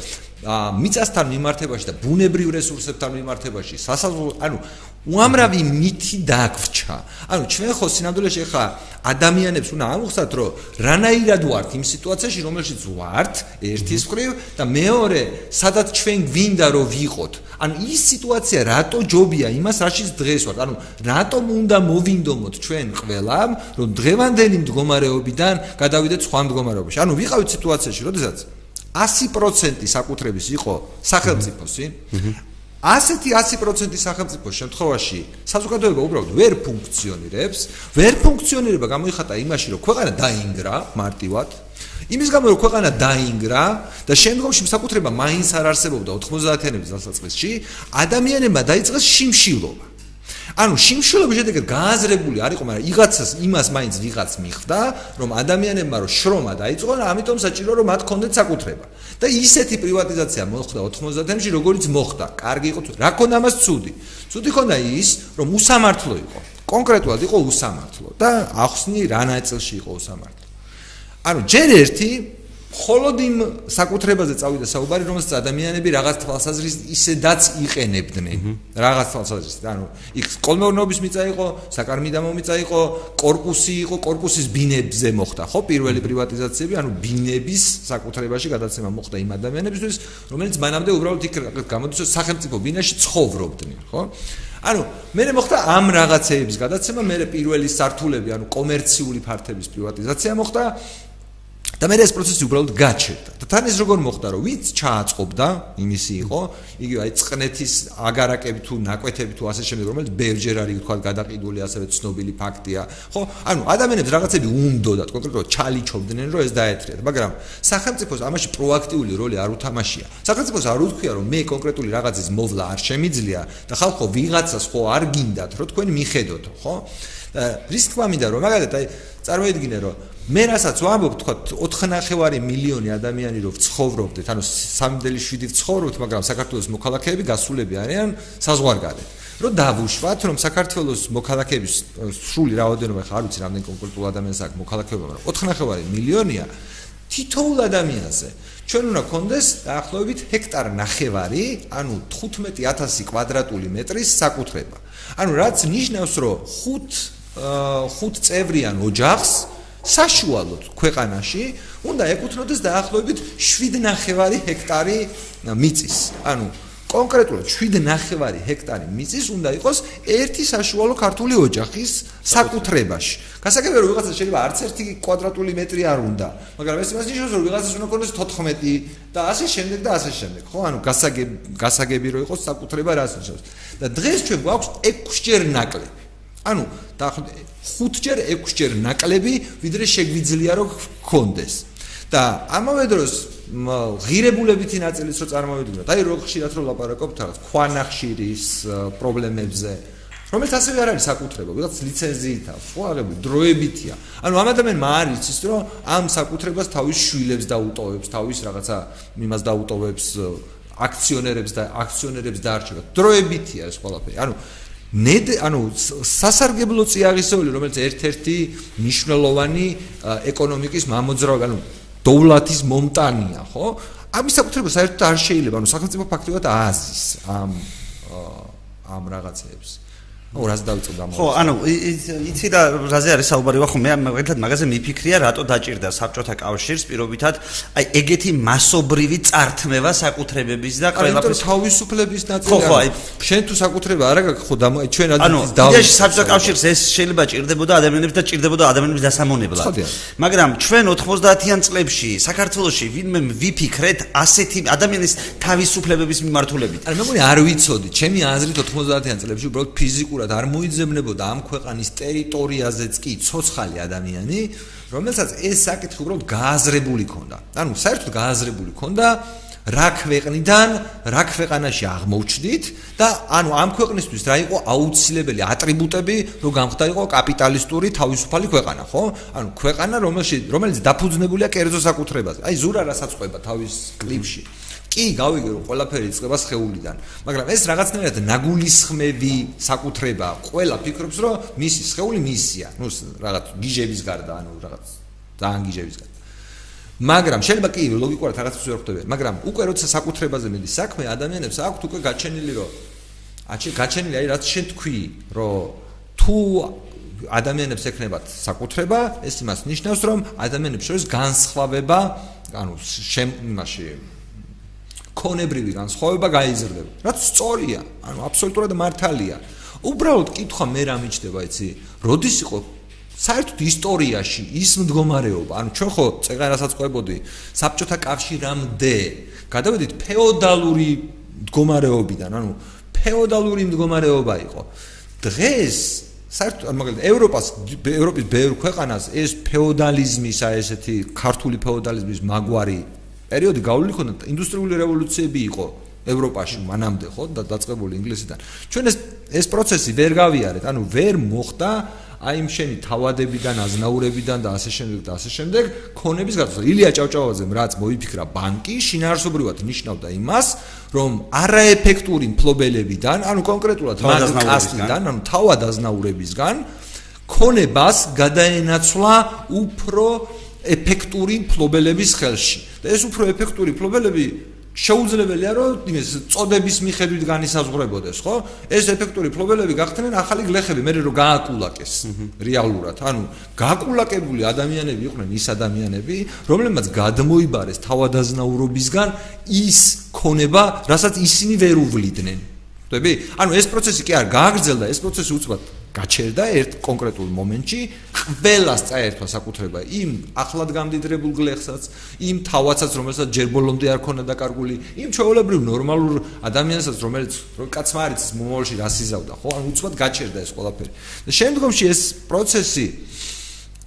მიწასთან მიმართებაში და ბუნებრივ რესურსებთან მიმართებაში სასაზღვრო, ანუ უამრავი მითი დაგვჭა. ანუ ჩვენ ხო სინამდვილეში ხა ადამიანებს უნდა ამოვხსნათ, რომ რანაირად ვართ იმ სიტუაციაში, რომელშიც ვართ, ერთის მხრივ და მეორე, სადაც ჩვენ გვინდა რომ ვიყოთ. ანუ ის სიტუაცია რატო ჯობია იმას, რაშიც დღეს ვართ. ანუ რატომ უნდა მოვინდომოთ ჩვენ ყველამ, რომ დღევანდელი მდგომარეობიდან გადავიდეთ სხვა მდგომარეობაში. ანუ ვიყავით სიტუაციაში, როდესაც 100% საკუთრების იყო სახელმწიფოსი. ასეთი 100% სახელმწიფოს შემთხვევაში საზოგადოება უბრალოდ ვერ ფუნქციონირებს, ვერ ფუნქციონირება გამოიხატა იმაში, რომ ქვეყანა დაინგრა მარტივად. იმის გამო რომ ქვეყანა დაინგრა და შემდგომში საკუთრება მაინც არ არსებობდა 90-იანების დასაწყისში, ადამიანებმა დაიწყეს შიმშილობა. ანუ შიმშილობის შედეგად გააზრებული არ იყო, მაგრამ იღაცას იმას მაინც ვიღაც მიხვდა, რომ ადამიანებმა რომ შრომა დაიწყო და ამიტომ საჭირო რომ მათ ქონდეთ საკუთრება. და ისეთი პრივატიზაცია მოხდა 90-იანებში, როგორიც მოხდა. კარგი იყო, რა ქონდა მას ცუდი? ცუდი ქონდა ის, რომ უსამართლო იყო. კონკრეტულად იყო უსამართლო და ახსნი რა ნაწილში იყო უსამართლო. ანუ ჯერ ერთი მხოლოდ იმ საკუთრებაზე წავიდა საუბარი, რომელსაც ადამიანები რაღაც თვალსაზრისით ისედაც იყენებდნენ. რაღაც თვალსაზრისით, ანუ იქ კოლმეურნეობის მიწა იყო, საკარმიდამო მიწა იყო, კორპუსი იყო, კორპუსის ბინებზე მოხდა, ხო, პირველი პრივატიზაციები, ანუ ბინების საკუთრებაში გადაცემა მოხდა იმ ადამიანებისთვის, რომელიც მანამდე უბრალოდ იქ გამოდის, რომ სახელმწიფო ბინაში ცხოვრობდნენ, ხო? ანუ მე მოხდა ამ რაღაცეების გადაცემა, მე პირველი სართულები, ანუ კომერციული ფართების პრივატიზაცია მოხდა. და მე ეს პროცესი უბრალოდ გაჩერდა. და თან ეს როგორ მოხდა, რომ ვინც ჩააწყობდა, იმისი იყო, იგივე აი წყნეთის აგარაკები თუ ნაკვეთები თუ ასე შემდეგ, რომელიც ბევრჯერ არის თქვა გადაყიდული, ასევე ცნობილი ფაქტია. ხო? ანუ ადამიანებს რაღაცები უნდოდათ, კონკრეტულად ჩალიჩობდნენ, რომ ეს დაეთრიათ, მაგრამ სახელმწიფოს ამაში პროაქტიული როლი არ უთამაშია. სახელმწიფოს არ უთქვია, რომ მე კონკრეტული რაღაცის მოვლა არ შემიძლია და ხალხო ვიღაცას ხო არ გინდათ, რომ თქვენ მიხედოთ, ხო? რის თქმა მინდა, რომ მაგალითად აი წარმოიდგინე, რომ მე რასაც ვამბობ, თქვა 4.5 მილიონი ადამიანი რომ ცხოვრობდეთ, ანუ 3.7 ცხოვრობთ, მაგრამ საქართველოს მოქალაქეები გასულები არიან საზღვარგარეთ. რომ დავუშვათ, რომ საქართველოს მოქალაქეების სრული რაოდენობა ხა არ ვიცი რამდენი კონკრეტულ ადამიანს აქვს მოქალაქეობა, მაგრამ 4.5 მილიონია თითოეულ ადამიანზე ჩვენ უნდა გქონდეს დაახლოებით ჰექტარ ნახევარი, ანუ 15,000 კვადრატული მეტრის საკუთრება. ანუ რაც ნიშნავს, რომ 5 წევრიან ოჯახს საშუალოდ ქვეყანაში უნდა ეკუთვნოდეს დაახლოებით 7.5 ჰექტარი მიწის. ანუ კონკრეტულად 7.5 ჰექტარი მიწის უნდა იყოს ერთი საშუალო ქართული ოჯახის საკუთრებაში. გასაგებია რომ ვიღაცას შეიძლება არც 1 კვადრატული მეტრი არ უნდა, მაგრამ ეს იმას ნიშნავს რომ ვიღაცას უნდა ქონდეს 14 და ასე შემდეგ და ასე შემდეგ. ხო, ანუ გასაგები რომ იყოს საკუთრება რას ნიშნავს. და დღეს ჩვენ გვაქვს 6-ჯერ ნაკლები. ანუ 5-ჯერ 6-ჯერ ნაკლები, ვიდრე შეგვიძლია რომ გქონდეს. და ამავე დროს ღირებულებითი ნაწილის რო წარმოვიდგინოთ, აი რო ხშირად რო ლაპარაკობთ რაღაც ქვანახშირის პრობლემებზე, რომელიც ასევე არ არის საკუთრება, ვიღაც ლიცენზიით აქვს, ხო, აღებული დროებითია. ანუ ამ ადამიანმა არ იცის, რომ ამ საკუთრებას თავის შვილებს დაუტოვებს, თავის რაღაცა იმას დაუტოვებს აქციონერებს დაარჩება. დროებითია ეს ყველაფერი. ანუ სასარგებლო წიაღისეული, რომელიც ერთ-ერთი მნიშვნელოვანი ეკონომიკის მამოძრავი, ანუ დოვლათის მომტანია, ხო? ამის საკუთრება საერთოდ არ შეიძლება, ანუ სახელმწიფო ფაქტობრივად ააზის ამ რაღაცეებს. ო, რას დავიწყო და ხო, ანუ იცი და რაზე არის საუბარი, ვახო, მე მაგალითად მაგაზე მიფიქრია, რატო დაჭირდა საბჭოთა კავშირს პირობითად აი ეგეთი მასობრივი წართმევა საკუთრებების და ყველაფრის თავისუფლების ნაწილი. ხო, აი შენ თუ საკუთრება არ აქვს, ხო, ჩვენ ადამიანებს დავიწყოთ. ანუ საბჭოთა კავშირს ეს შეიძლება ჭირდებოდა ადამიანებს და ჭირდებოდა ადამიანების დასამონებლად. მაგრამ ჩვენ 90-იან წლებში საქართველოში ვინმე ვიფიქრეთ ასეთი ადამიანის თავისუფლებების მიმართულებით. ანუ მე მგონი არ ვიცოდი, ჩემი აზრით 90-იან წლებში უბრალოდ ფიზიკურად არ მოიძებნებოდა ამ ქვეყანის ტერიტორიაზეც კი ცოცხალი ადამიანი, რომელსაც ეს საკითხი უბრალოდ გააზრებული ქონდა. ანუ საერთოდ გააზრებული ქონდა რა ქვეყნიდან, რა ქვეყანაში აღმოჩნდით და ანუ ამ ქვეყნისთვის რა იყო აუცილებელი ატრიბუტები, რომ გამხდარიყო კაპიტალისტური თავისუფალი ქვეყანა, ხო? ანუ ქვეყანა, რომელიც დაფუძნებულია კერძო საკუთრებაზე. აი ზურა რასაც ყვება თავის კლიპში. კი, გავიგე რომ ყველაფერი იწყება სხეულიდან, მაგრამ ეს რაღაცნაირად ნაგულისხმევი საკუთრება. ყველა ფიქრობს, რომ მისი სხეული მისია, ნუ რაღაც გიჟების გარდა, ანუ რაღაც ძალიან გიჟების გარდა. მაგრამ შეიძლება კი ლოგიკურად რაღაცას ვერ ხვდებიან, მაგრამ უკვე როცა საკუთრებაზე მიდის საქმე, ადამიანებს აქვთ უკვე გაჩენილი, რომ გაჩენილი აი რაც შენ თქვი, რომ თუ ადამიანებს ექნებათ საკუთრება, ეს იმას ნიშნავს, რომ ადამიანებს შორის განსხვავება, ანუ იმაში ქონებრივი განსხვავება გაიზრდება. რაც სწორია, ანუ აბსოლუტურად მართალია. უბრალოდ კითხვა მე რა მიჩნდება, იცი? როდის იყო საერთოდ ისტორიაში ის მდგომარეობა, ანუ ჩვენ ხო წეგანასაც ყვებოდი, საბჭოთა კავშირამდე გადავედით ფეოდალური მდგომარეობიდან, ანუ ფეოდალური მდგომარეობა იყო. დღეს საერთოდ მაგალითად ევროპის ბევრ ქვეყანას ეს ფეოდალიზმის, ესეთი ქართული ფეოდალიზმის მაგვარი პერიოდი გავლილი ხონდა, ინდუსტრიული რევოლუციები იყო ევროპაში მანამდე, ხო, და დაწყებული ინგლისიდან. ჩვენ ეს პროცესი ვერ გავიარეთ, ანუ ვერ მოხდა აი იმ შენი თავადებიდან, აზნაურებიდან და ასე შემდეგ, ქონების გაწევას. ილია ჭავჭავაძემ რაც მოიფიქრა ბანკი, შინაარსობრივად ნიშნავდა იმას, რომ არაეფექტური მფლობელებიდან, ანუ კონკრეტულად მაგკასტიდან, ანუ თავადაზნაურებისგან, ქონებას გადაენაცვლა უფრო ეფექტური მფლობელების ხელში. და ეს უფრო ეფექტური მფლობელები შეუძლებელია, რომ იმის წოდების მიხედვით განისაზღვრებოდეს, ხო? ეს ეფექტური მფლობელები გახდნენ ახალი გლეხები, მე რომ გააკულაკეს რეალურად. ანუ გააკულაკებული ადამიანები იყვნენ ის ადამიანები, რომლებმაც გადმოიბარეს თავადაზნაურობისგან ის ქონება, რასაც ისინი ვერ უვლიდნენ. ხვდები? ანუ ეს პროცესი კი არ გააგრძელდა, ეს პროცესი უცბად გაჩერდა ერთ კონკრეტულ მომენტში, ყველას წაერთვა საკუთრება იმ ახლად გამდიდრებულ გლეხსაც, იმ თავაცაც, რომელსაც ჯერ ბოლომდე არ ქონდა დაკარგული, იმ ჩვეულებრივ ნორმალურ ადამიანსაც, რომელიც კაცმა არ იცის მომავალში რას იზავდა, ხო? ანუ უცბად გაჩერდა ეს ყველაფერი. და შემდგომში ეს პროცესი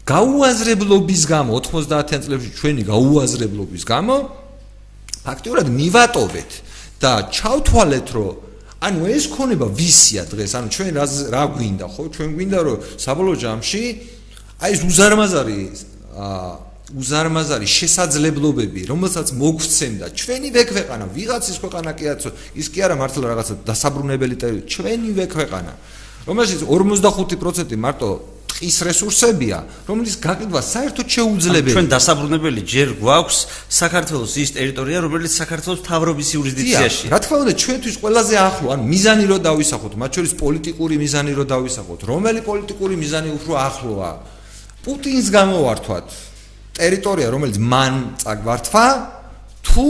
გაუაზრებლობის გამო, 90-იან წლებში ჩვენი გაუაზრებლობის გამო, ფაქტიურად მივატოვეთ და ჩავთვალეთ, რომ ანუ ეს ქონება ვისია დღეს, ანუ ჩვენ რა გვინდა, ხო? ჩვენ გვინდა, რომ საბოლოო ჯამში აი ეს უზარმაზარი შესაძლებლობები, რომელსაც მოგვცემდა ჩვენივე ქვეყანა, ვიღაცის ქვეყანა კი არც, ის კი არა მართლა რაღაცა დასაბრუნებელი ტერიტორია, ჩვენივე ქვეყანა, რომელშიც 55% მარტო ტყის რესურსებია, რომელიც გაკეთება საერთოდ შეუძლებელია. ჩვენ დასაბრუნებელი ჯერ გვაქვს საქართველოს ის ტერიტორია, რომელიც საქართველოს მთავრობის იურისდიქციაში. რა თქმა უნდა, ჩვენთვის ყველაზე ახლო, ანუ მიზანი რო დავისახოთ, მათ შორის პოლიტიკური მიზანი რო დავისახოთ, რომელი პოლიტიკური მიზანი უფრო ახლოა? პუტინს გამოვართვათ ტერიტორია, რომელიც მან წაგვართვა, თუ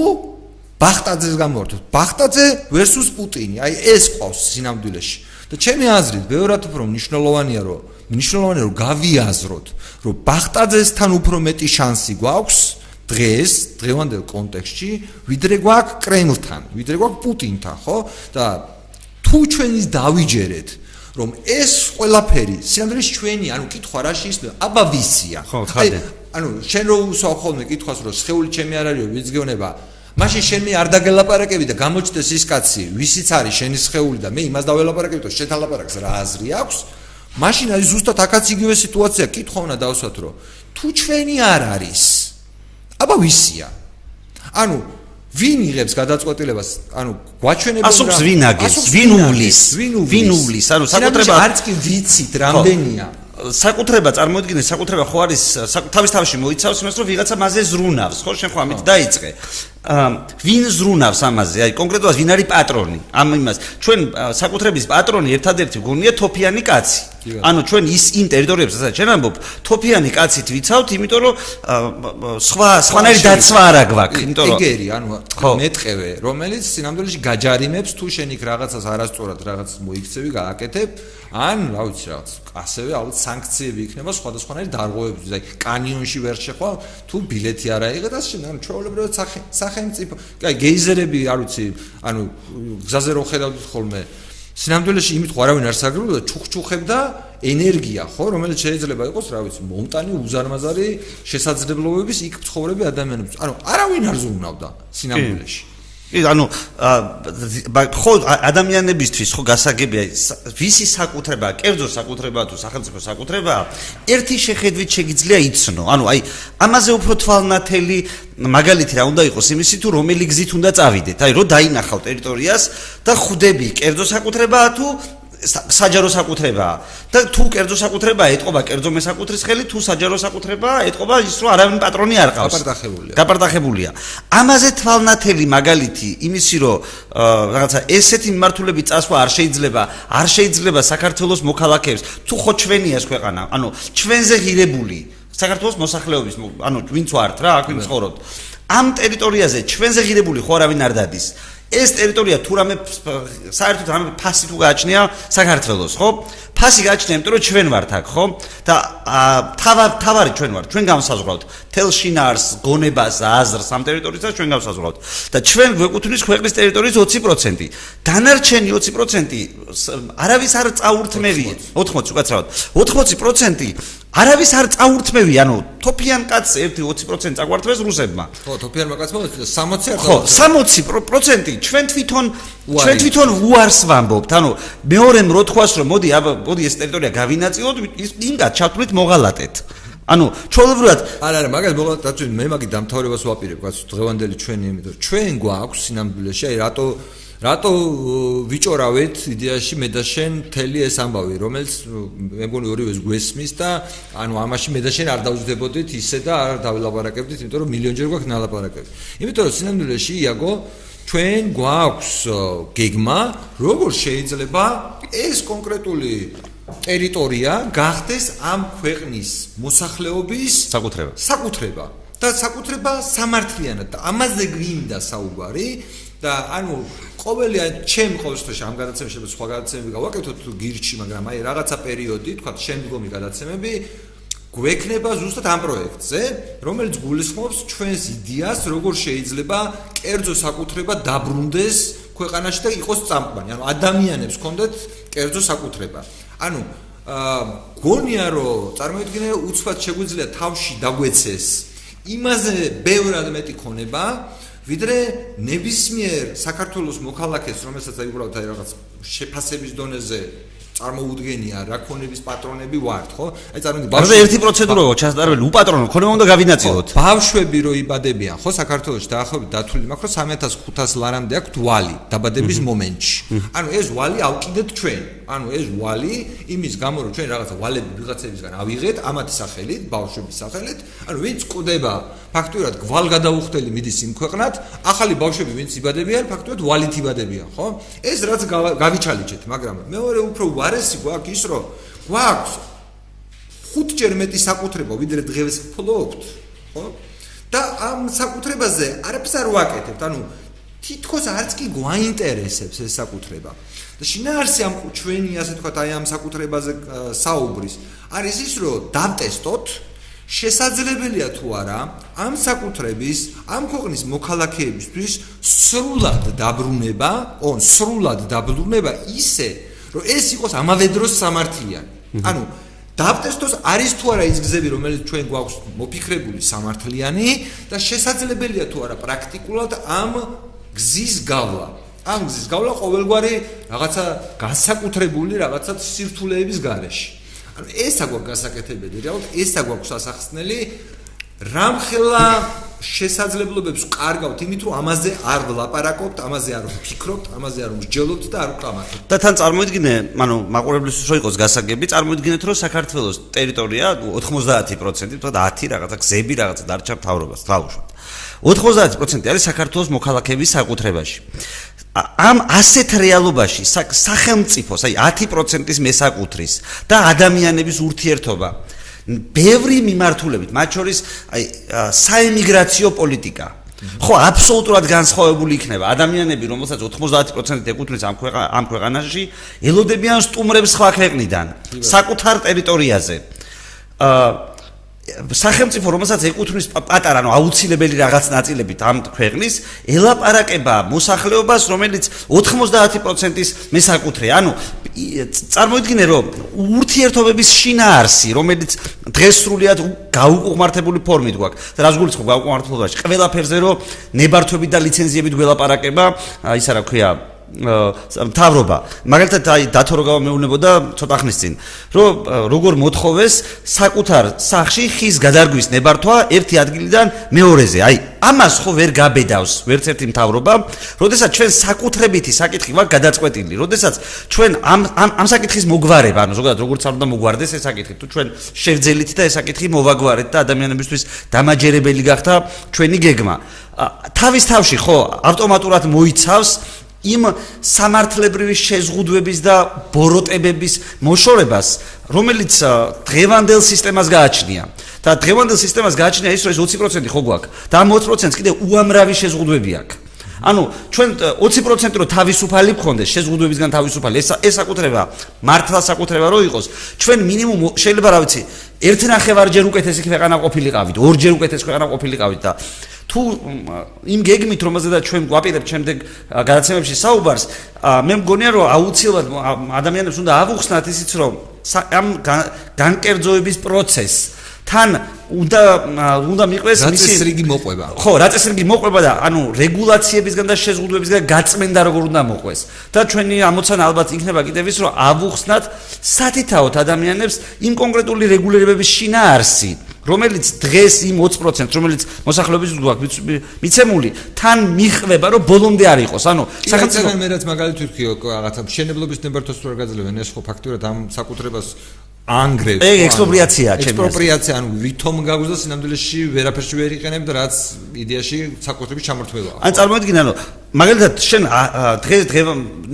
ბახტაძეს გამოვართვათ. ბახტაძე versus პუტინი. აი ეს ყავს სინამდვილეში. და ჩემი აზრით, ბევრად უფრო მნიშვნელოვანია, რომ გავიაზროთ, რომ ბახტაძესთან უფრო მეტი შანსი გვაქვს დღეს, დღევანდელ კონტექსტში, ვიდრე გვაქვს კრემლთან, ვიდრე გვაქვს პუტინთან, ხო? და თუ ჩვენ ის დავიჯერეთ, რომ ეს ყველაფერი, სინამდვილეში ჩვენი, ანუ კითხვა რაში ისმება, აბა ვისია? ხო, ხადე. ანუ შენ რო უსვავ ხოლმე კითხვას, რომ სხეული ჩემი არ არისო, ვიც გეუბნება, მაშინ შენ მე არ დაგელაპარაკები და გამოჩნდეს ის კაცი, ვისიც არის შენი სხეული და მე იმას დაველაპარაკები და შენთან ლაპარაკს რა აზრი აქვს? მაშინ არის ზუსტად აქაც იგივე სიტუაცია, კითხვა უნდა დავსვათ, რომ თუ ჩვენი არ არის, აბა ვისია? ანუ ვინ იღებს გადაწყვეტილებას, ანუ გვაჩვენებენ ასობს ვინ აგებს, ვინ უვლის, ანუ საკუთრება არც კი ვიცით რამდენია. საკუთრება წარმოიდგინეთ, საკუთრება ხო არის თავის მოიცავს იმას, რომ ვიღაცა მასზე ზრუნავს, ხო, შენ ხო ამით დაიწყე. ვინ ზრუნავს ამაზე? აი კონკრეტულად ვინ არის პატრონი? ამ იმას ჩვენ საკუთრების პატრონი ერთადერთი გონია თოფიანი კაცი. ანუ ჩვენ იმ ტერიტორიებს, რასაც ჩვენ ამბობ, თოფიანი კაცით ვიცავთ, იმიტომ რომ სხვანაირი დაცვა არ აქვს, იმიტომ რომ ეგერი, ანუ მეტყევე, რომელიც სინამდვილეში გაჯარიმებს თუ შენ იქ რაღაცას არასწორად რაღაცას მოიქცევი, გააკეთებ, ან რა ვიცი რაღაც, ასევე ალბათ სანქციები იქნება სხვადასხვანაირი დარღვევებისთვის, აი კანიონში ვერ შეხვალ, თუ ბილეთი არ აიღე და შენ ანუ ჩვეულებრივად სახელმწიფო, აი გეიზერები, არ ვიცი, ანუ გზაზე რო ხედავდით ხოლმე სინამდვილეში იმით ხო არავინ არ საგროვებდა ჩუხჩუხებდა ენერგია, ხო, რომელიც შეიძლება იყოს, რა ვიცი, მომტანი, უზარმაზარი შესაძლებლობების იქ ცხოვრები ადამიანებს. ანუ არავინ არ ზრუნავდა სინამდვილეში. ანუ ხო ადამიანებისთვის ხო გასაგებია ვისი საკუთრება, კერძო საკუთრება თუ სახელმწიფო საკუთრება, ერთი შეხედვით შეგიძლია იცნო. ანუ აი ამაზე უფრო თვალნათელი მაგალითი რა უნდა იყოს იმისი თუ რომელი გზით უნდა წავიდეთ. აი რომ დაინახავ ტერიტორიას და ხვდები კერძო საკუთრებაა თუ საჯარო საკუთრებაა და თუ კერძო საკუთრებაა ეტყობა კერძო მესაკუთრის ხელი თუ საჯარო საკუთრებაა ეტყობა ის რომ არავინ პატრონი არ ყავს გაპარტახებულია ამაზე თვალნათელი მაგალითი იმისი რომ რაღაცა ესეთი მიმართულებით წასვლა არ შეიძლება საქართველოს მოქალაქეებს თუ ხო ჩვენია ეს ქვეყანა ანუ ჩვენზე ღირებული საქართველოს მოსახლეობის ანუ ვინც ვართ რა აქ ვინ ცხოვრობთ ამ ტერიტორიაზე ჩვენზე ღირებული ხო არავინ არ დადის ეს ტერიტორია თუ რამე საერთოდ რამე ფასი თუ გააჩნია საქართველოს ხო ფასი გააჩნია იმიტომ რომ ჩვენ ვართ აქ ხო და თავარი ჩვენ ვართ ჩვენ გამსაზღვრავთ თელშინარს გონებას აზრს ამ ტერიტორიაზე ჩვენ გამსაზღვრავთ და ჩვენ გვეკუთვნის ქვეყნის ტერიტორიის 20% დანარჩენი 20% არავის არ წაურთმევია 80 უკაცრავად 80% არავის არ წაურთმევია ანუ თოფიან კაცს ერთი 20% წაგვართმევს რუსებმა ხო თოფიანმა კაცმა 60 არ ხო 60% ჩვენ თვითონ უარს ვამბობთ ანუ მეორემ რო თქვას რომ მოდი ეს ტერიტორია გავინაწილოთ იმდაც ჩავთვლით მოღალატეთ ანუ ჩვეულებრივად არა მაგას მოღალატეთ მე მაგის დამთავრებას ვაპირებ კაც დღევანდელი ჩვენი იმიტომ ჩვენ გვაქვს სინამდვილეში აი რატო ვიჭორავეთ იდეაში მე და შენ მთელი ეს ამბავი რომელიც მე მგონი ორივეს გვესმის და ანუ ამაში მე და შენ არ დავზრდებოდით ისე და არ დავილაპარაკებდით იმიტომ რომ მილიონჯერ გვაქვს ნალაპარაკები იმიტომ რომ სინამდვილეში იაგო ჩვენ გვაქვს გეგმა როგორ შეიძლება ეს კონკრეტული ტერიტორია გახდეს ამ ქვეყნის მოსახლეობის საკუთრება და საკუთრება სამართლიანად და ამაზე გვინდა საუბარი და ანუ ყოველი ჩემ ყოველ შემთხვევაში ამ გადაცემებში შეიძლება სხვა გადაცემები გავაკეთოთ გირჩი მაგრამ აი რაღაცა პერიოდი თქვა შემდგომი გადაცემები გვექნება ზუსტად ამ პროექტზე რომელიც გულისხმობს ჩვენს იდეას როგორ შეიძლება კერძო საკუთრება დაბრუნდეს ქვეყანაში და იყოს წამყვანი ანუ ადამიანებს ჰქონდეთ კერძო საკუთრება ანუ გონია რომ წარმოიდგინე უცბად შეგვიძლია თავში დაგვეცეს იმაზე ბევრად მეტი ქონება ვიდრე ნებისმიერ საქართველოს მოქალაქეს რომელსაც აი უბრალოდ აი რაღაც შეფასების დონეზე წარმოუდგენია რა ქონების პატრონები ვართ ხო აი წარმოიდგინე ბავშვი ერთი პროცედურაა ჩასწარებელი უპატრონო ქონება უნდა გავინაწილოთ ბავშვები რო იბადებიან ხო საქართველოში დაახლოებით დათვლილი მაქვს რომ 3500 ლარამდე აქვთ ვალი დაბადების მომენტში ანუ ეს ვალი ავკიდეთ ჩვენ ანუ ეს ვალი იმის გამო რომ ჩვენ რაღაცა ვალები ვიღაცებისგან ავიღეთ ამათი სახელით ბავშვების სახელით ანუ ვინც ყდება ფაქტურად გვალგადაუხდელი მიდის იმ ქვეყნად ახალი ბავშვები ვინც იბადებიან ფაქტურად ვალით იბადებიან ხო ეს რაც გავიჩალიჩეთ მაგრამ მეორე უფრო ვარესი გვაქვს ის რომ გვაქვს 5 ჯერ მეტი საკუთრება ვიდრე დღეს ვფლობთ ხო და ამ საკუთრებაზე არაფერს არ ვაკეთებთ ანუ თითქოს არც კი გვაინტერესებს ეს საკუთრება და შინაარსი ამ ჩვენი ასე თქვათ აი ამ საკუთრებაზე საუბრის არის ის რომ დავტესტოთ შესაძლებელია თუ არა ამ საკუთრების ამ ქვეყნის მოქალაქეებისთვის სრულად დაბრუნება ისე რომ ეს იყოს ამავე დროს სამართლიანი ანუ დავტესტოს არის თუ არა ის გზები რომელიც ჩვენ გვაქვს მოფიქრებული სამართლიანი და შესაძლებელია თუ არა პრაქტიკულად ამ გზის გავლა ყოველგვარი რაღაცა განსაკუთრებული რაღაცა სირთულეების გარეშე ანუ ეს აგვაქვს გასაკეთებელი რეალურად ეს აგვაქვს ასახსნელი რამხელა შესაძლებლობებს კარგავთ იმით რომ ამაზე არ ვლაპარაკობთ ამაზე არ ვფიქრობთ ამაზე არ ვსჯელობთ და არ ვკამათობთ და თან წარმოიდგინე ანუ მაყურებლისთვის რო იყოს გასაგები წარმოიდგინეთ რომ საქართველოს ტერიტორია 90% თქვა 10 რაღაცა გზები რაღაცა დარჩა მთავრობას თავუშოთ 90% არის საქართველოს მოქალაქეების საკუთრებაში ამ ასეთ რეალობაში სახელმწიფოს აი 10%-ის მესაკუთრის და ადამიანების ურთიერთობა ბევრი მიმართულებით მათ შორის აი საემიგრაციო პოლიტიკა ხო აბსოლუტურად განსხვავებული იქნება ადამიანები რომელსაც 90% ეკუთვნის ამ ქვეყანაში ელოდებიან სტუმრებს სხვა ქვეყნიდან საკუთარ ტერიტორიაზე სახელმწიფო რომელსაც ეკუთვნის პატარა, აუცილებელი რაღაც ნაწილებით ამ ქვეყნის ელაპარაკება მოსახლეობას, რომელიც 90%-ის მესაკუთრე. წარმოიდგინე, რომ ურთიერთობების შინაარსი, რომელიც დღეს სრულიად გაუკუღმართებული ფორმით გვაქვს. და რას გულისხმობ გაუკუღმართებულობაში? ყველაფერზე რომ ნებართვებით და ლიცენზიებით გველაპარაკება, ისა რა ქვია, მთავრობა. მაგალითად დათო რო გამეუბნებოდა ცოტა ხნის წინ, რომ როგორ მოთხოვეს საკუთარ სახში ხის გადარგვის ნებართვა ერთი ადგილიდან მეორეზე. ამას ხო ვერ გაბედავს ვერც ერთი მთავრობა, როდესაც ჩვენ საკუთრებითი საკითხი გვაქვს გადაწყვეტილი, როდესაც ჩვენ ამ საკითხის მოგვარება, ზოგადად როგორც არ უნდა მოგვარდეს ეს საკითხი, თუ ჩვენ შევძელით და ეს საკითხი მოვაგვარეთ და ადამიანებისთვის დამაჯერებელი გახდა ჩვენი გეგმა. თავის თავში ხო ავტომატურად მოიცავს იმ სამართლებრივი შეზღუდვების და ბოროტებების მოშორებას, რომელიც დღევანდელ სისტემას გააჩნია. და დღევანდელ სისტემას გააჩნია ის, რომ ეს 20% ხო გვაქვს და ამ 20%-ს კიდე უამრავი შეზღუდვები აქვს. ჩვენ 20% რო თავისუფალი გქონდეს, შეზღუდვებისგან თავისუფალი, ეს საკუთრება, მართლა საკუთრება რო იყოს, ჩვენ მინიმუმ შეიძლება რა ვიცი, 1.5-ჯერ უკეთესი ქვეყანა ყოფილიყავით, 2-ჯერ უკეთესი ქვეყანა ყოფილიყავით და თუ იმ გეგმით რომელზედაც ჩვენ გვაპირებთ შემდეგ გადაცემებში საუბარს, მე მგონია რომ აუცილებლად ადამიანებს უნდა ავუხსნათ ისიც რომ ამ განკერძოების პროცესს თან უნდა მიყვეს მისი რაწესრიგი მოყვება. ხო, რაწესრიგი მოყვება და რეგულაციებისგან და შეზღუდვებისგან გაწმენდა როგორ უნდა მოყვეს. და ჩვენი ამოცანა ალბათ იქნება კიდევ ის, რომ ავუხსნათ სათითაოდ ადამიანებს იმ კონკრეტული რეგულირებების შინაარსი, რომელიც დღეს იმ 20%, რომელიც მოსახლეობის გვაქვს მიცემული, თან მიხვება, რომ ბოლომდე არ იყოს. სახელმწიფო მე რაც მაგალითად ვთქვი, რაღაცა მშენებლობის ნებართვას თუ არ გაძლევენ, ეს ხო ფაქტურად ამ საკუთრებას ანგრევს. ექსპროპრიაციაა, ექსპროპრიაცია, ვითომ გაგვზა სინამდვილეში ვერაფერში ვერ იყენებ და რაც იდეაში საკუთრების ჩამორთმევაა. წარმოიდგინე, მაგალითად შენ დღეს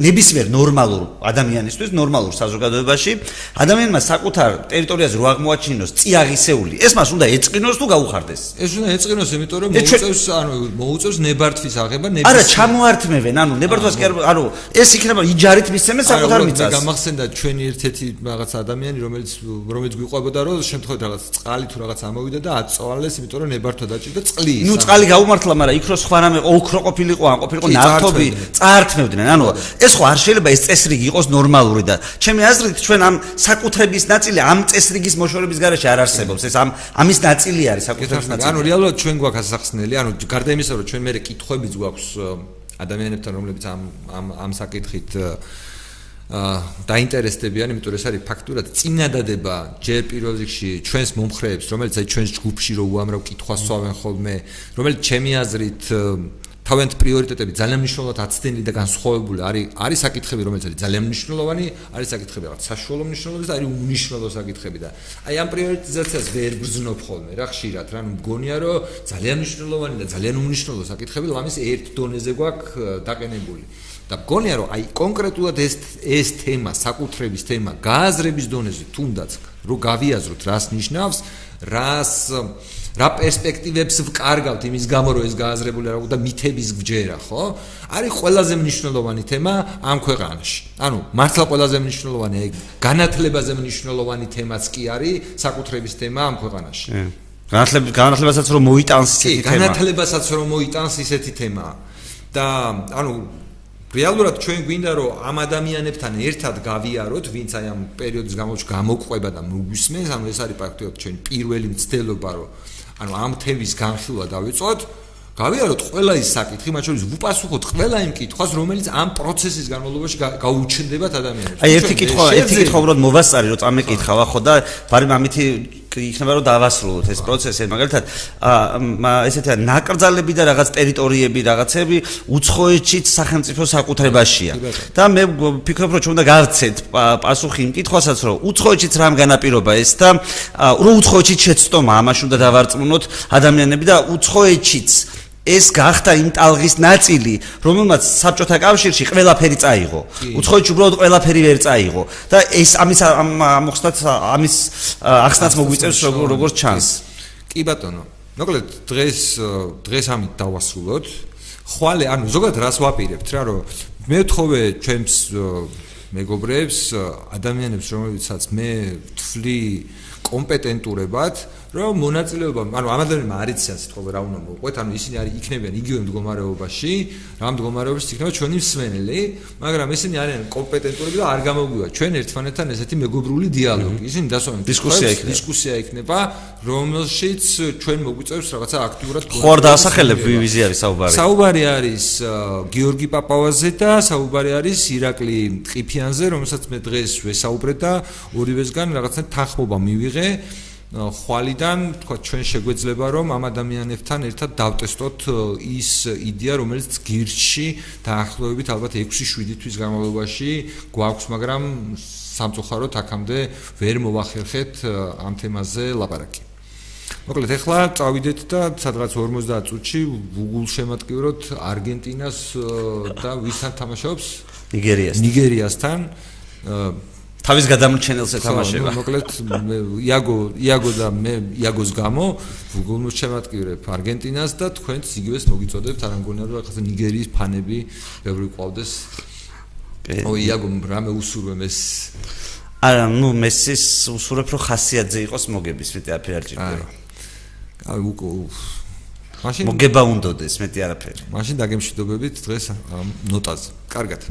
ნებისმიერ ნორმალურ ადამიანისთვის, ნორმალურ საზოგადოებაში, ადამიანმა საკუთარ ტერიტორიაზე რო აღმოაჩინოს წიაღისეული, ეს მას უნდა ეწყინოს თუ გაუხარდეს? ეს უნდა ეწყინოს, იმიტომ რომ მოუწევს ნებართვის აღება, არა, ჩამოართმევენ, ნებართვას კი არა, ეს იქნება იჯარით მისცემენ საკუთარ მიწას. გამახსენდა ჩვენი ერთ-ერთი რაღაც ადამიანი, რომელიც გვიყვებოდა, რომ შემთხვევით რაღაც წყალი თუ რაღაც ამოვიდა და აწვალეს, იმიტომ რომ ნებართვა დაჭირდა წყლის. წყალი გაუმართლა, მაგრამ იქ რო სხვა რამე ოქრო ყოფილიყო, ან ყოფილიყო ნავთობი, წაართმევდნენ. ეს ხო არ შეიძლება ეს წესრიგი იყოს ნორმალური და ჩემი აზრით ჩვენ ამ საკუთრების ნაწილი ამ წესრიგის მოშორების გარეშე არ არსებობს. ეს ამის ნაწილი არის საკუთრების ნაწილი. რეალურად ჩვენ გვაქვს ასახსნელი, გარდა იმისა, რომ ჩვენ მე კითხვებიც გვაქვს ადამიანებთან, რომლებიც ამ საკითხით დაინტერესდებიან, იმიტომ რომ ეს არის ფაქტურად წინადადება ჯერ პირველ რიგში ჩვენს მომხრეებს, რომელიც ჩვენს ჯგუფში რო უამრავ კითხვას სვავენ ხოლმე, რომელიც ჩემი აზრით თავიანთი პრიორიტეტები ძალიან მნიშვნელოვნად აცდენილი და განსხვავებული არის საკითხები, რომელიც არის ძალიან მნიშვნელოვანი, არის საკითხები რაღაც საშუალო მნიშვნელობის და არის უნიშნელო საკითხები და ამ პრიორიტიზაციას ვერ გრძნობ ხოლმე რა ხშირად, მგონია რომ ძალიან მნიშვნელოვანი და ძალიან უნიშნელო საკითხები ლამის ერთ დონეზე გვაქვს დაყენებული. და მგონია რომ კონკრეტულად ეს თემა, საკუთრების თემა, გააზრების დონეზე თუნდაც რო გავიაზროთ რას ნიშნავს, რა პერსპექტივებს ვკარგავთ იმის გამო რომ ეს გააზრებული არ და მითების გჯერა, ხო? არის ყველაზე მნიშვნელოვანი თემა ამ ქვეყანაში. მართლა ყველაზე მნიშვნელოვანი, განათლებაზე მნიშვნელოვანი თემაც კი არის საკუთრების თემა ამ ქვეყანაში. განათლებასაც რომ მოიტანს ისეთი თემა. განათლებასაც რომ მოიტანს ისეთი თემა. და რეალურად ჩვენ გვინდა რომ ამ ადამიანებთან ერთად გავიაროთ, ვინც ამ პერიოდის განმავლობაში გამოყვება და მოგვისმენს, ეს არის პრაქტიკულად ჩვენი პირველი მცდელობა, რომ ამ თემის განხილვა დავიწყოთ, გავიაროთ ყველა ის საკითხი, მათ შორის ვუპასუხოთ ყველა იმ კითხვას, რომელიც ამ პროცესის განმავლობაში გაუჩნდებათ ადამიანებს. ერთი კითხვა უბრალოდ მოვასწარი, რომ წამეკითხავა ხო და ბარემ ამითი იქნება რომ დავასრულოთ ეს პროცესი, მაგალითად ესეთი ნაკრძალები და რაღაც ტერიტორიები, რაღაცები უცხოეთშიც სახელმწიფო საკუთრებაშია. და მე ვფიქრობ, რომ ჩვენ უნდა გავცეთ პასუხი იმ კითხვასაც, რომ უცხოეთშიც რამ განაპირობა ეს და რომ უცხოეთშიც შეცდომა, ამაში უნდა დავარწმუნოთ ადამიანები და უცხოეთშიც ეს გახდა იმ ტალღის ნაწილი, რომელმაც საბჭოთა კავშირში ყველაფერი წაიღო. უცხოეთში უბრალოდ ყველაფერი ვერ წაიღო და ეს ამის ახსნაც მოგვიწევს როგორც ჩანს. კი ბატონო, მოკლედ დღეს ამით დავასრულოთ. ხვალე, ზოგადად რას ვაპირებთ რა, რომ მე ვთხოვე ჩვენს მეგობრებს, ადამიანებს, რომლებიცაც მე ვთვლი კომპეტენტურებად, რომ მონაწილეობა, ანუ ამ ადამიანმა არ იციან სიტყვა რა უნდა მოყვეთ, ანუ ისინი არის იქნებიან იგივე მდგომარეობაში, რა მდგომარეობაში იქნება ჩვენი მსმენელი, მაგრამ ისინი არიან კომპეტენტურები და არ გამოგვივა ჩვენ ერთმანეთთან ესეთი მეგობრული დიალოგი. ისინი დასვამენ დისკუსია იქნება, რომელშიც ჩვენ მოგვიწევს რაღაცა აქტიურად ხო არ დაასახელებ ვიზი არის საუბარი. საუბარი არის გიორგი პაპავაზე და საუბარი არის ირაკლი ყიფიანზე, რომელსაც მე დღეს ვესაუბრე და ორივესგან რაღაცა თანხმობა მივიღე. ხვალიდან თქვა ჩვენ შეგვეძლება რომ ამ ადამიანებთან ერთად დავტესტოთ ის იდეა რომელიც გირჩი დაახლოებით ალბათ 6-7 თვის განმავლობაში გვაქვს მაგრამ სამწუხაროდ აქამდე ვერ მოვახერხეთ ამ თემაზე ლაპარაკი. მოკლედ ახლა წავიდეთ და სადღაც 50 წუთში Google შემატკივროთ არგენტინას და ვისთან თამაშობს? ნიგერიასთან. თავის გადამრჩენელს ეთამაშება. მოკლედ იაგო და მე იაგოს გამო Google-ს შემატკივრებ არგენტინას და თქვენც იგივეს მოგიწოდებთ არ ამგონია რომ ახლა ნიგერიის ფანები ბევრი ყავდეს. იაგო რამე უსურვე მეს არა ნუ მესის უსურვებ რომ ხასიათზე იყოს მოგების მეტი არაფერი არ ჭირდება. აი მაშინ მოგება უნდოდეს მეტი არაფერი. მაშინ დაგემშვიდობებით დღეს ამ ნოტაზე. კარგად.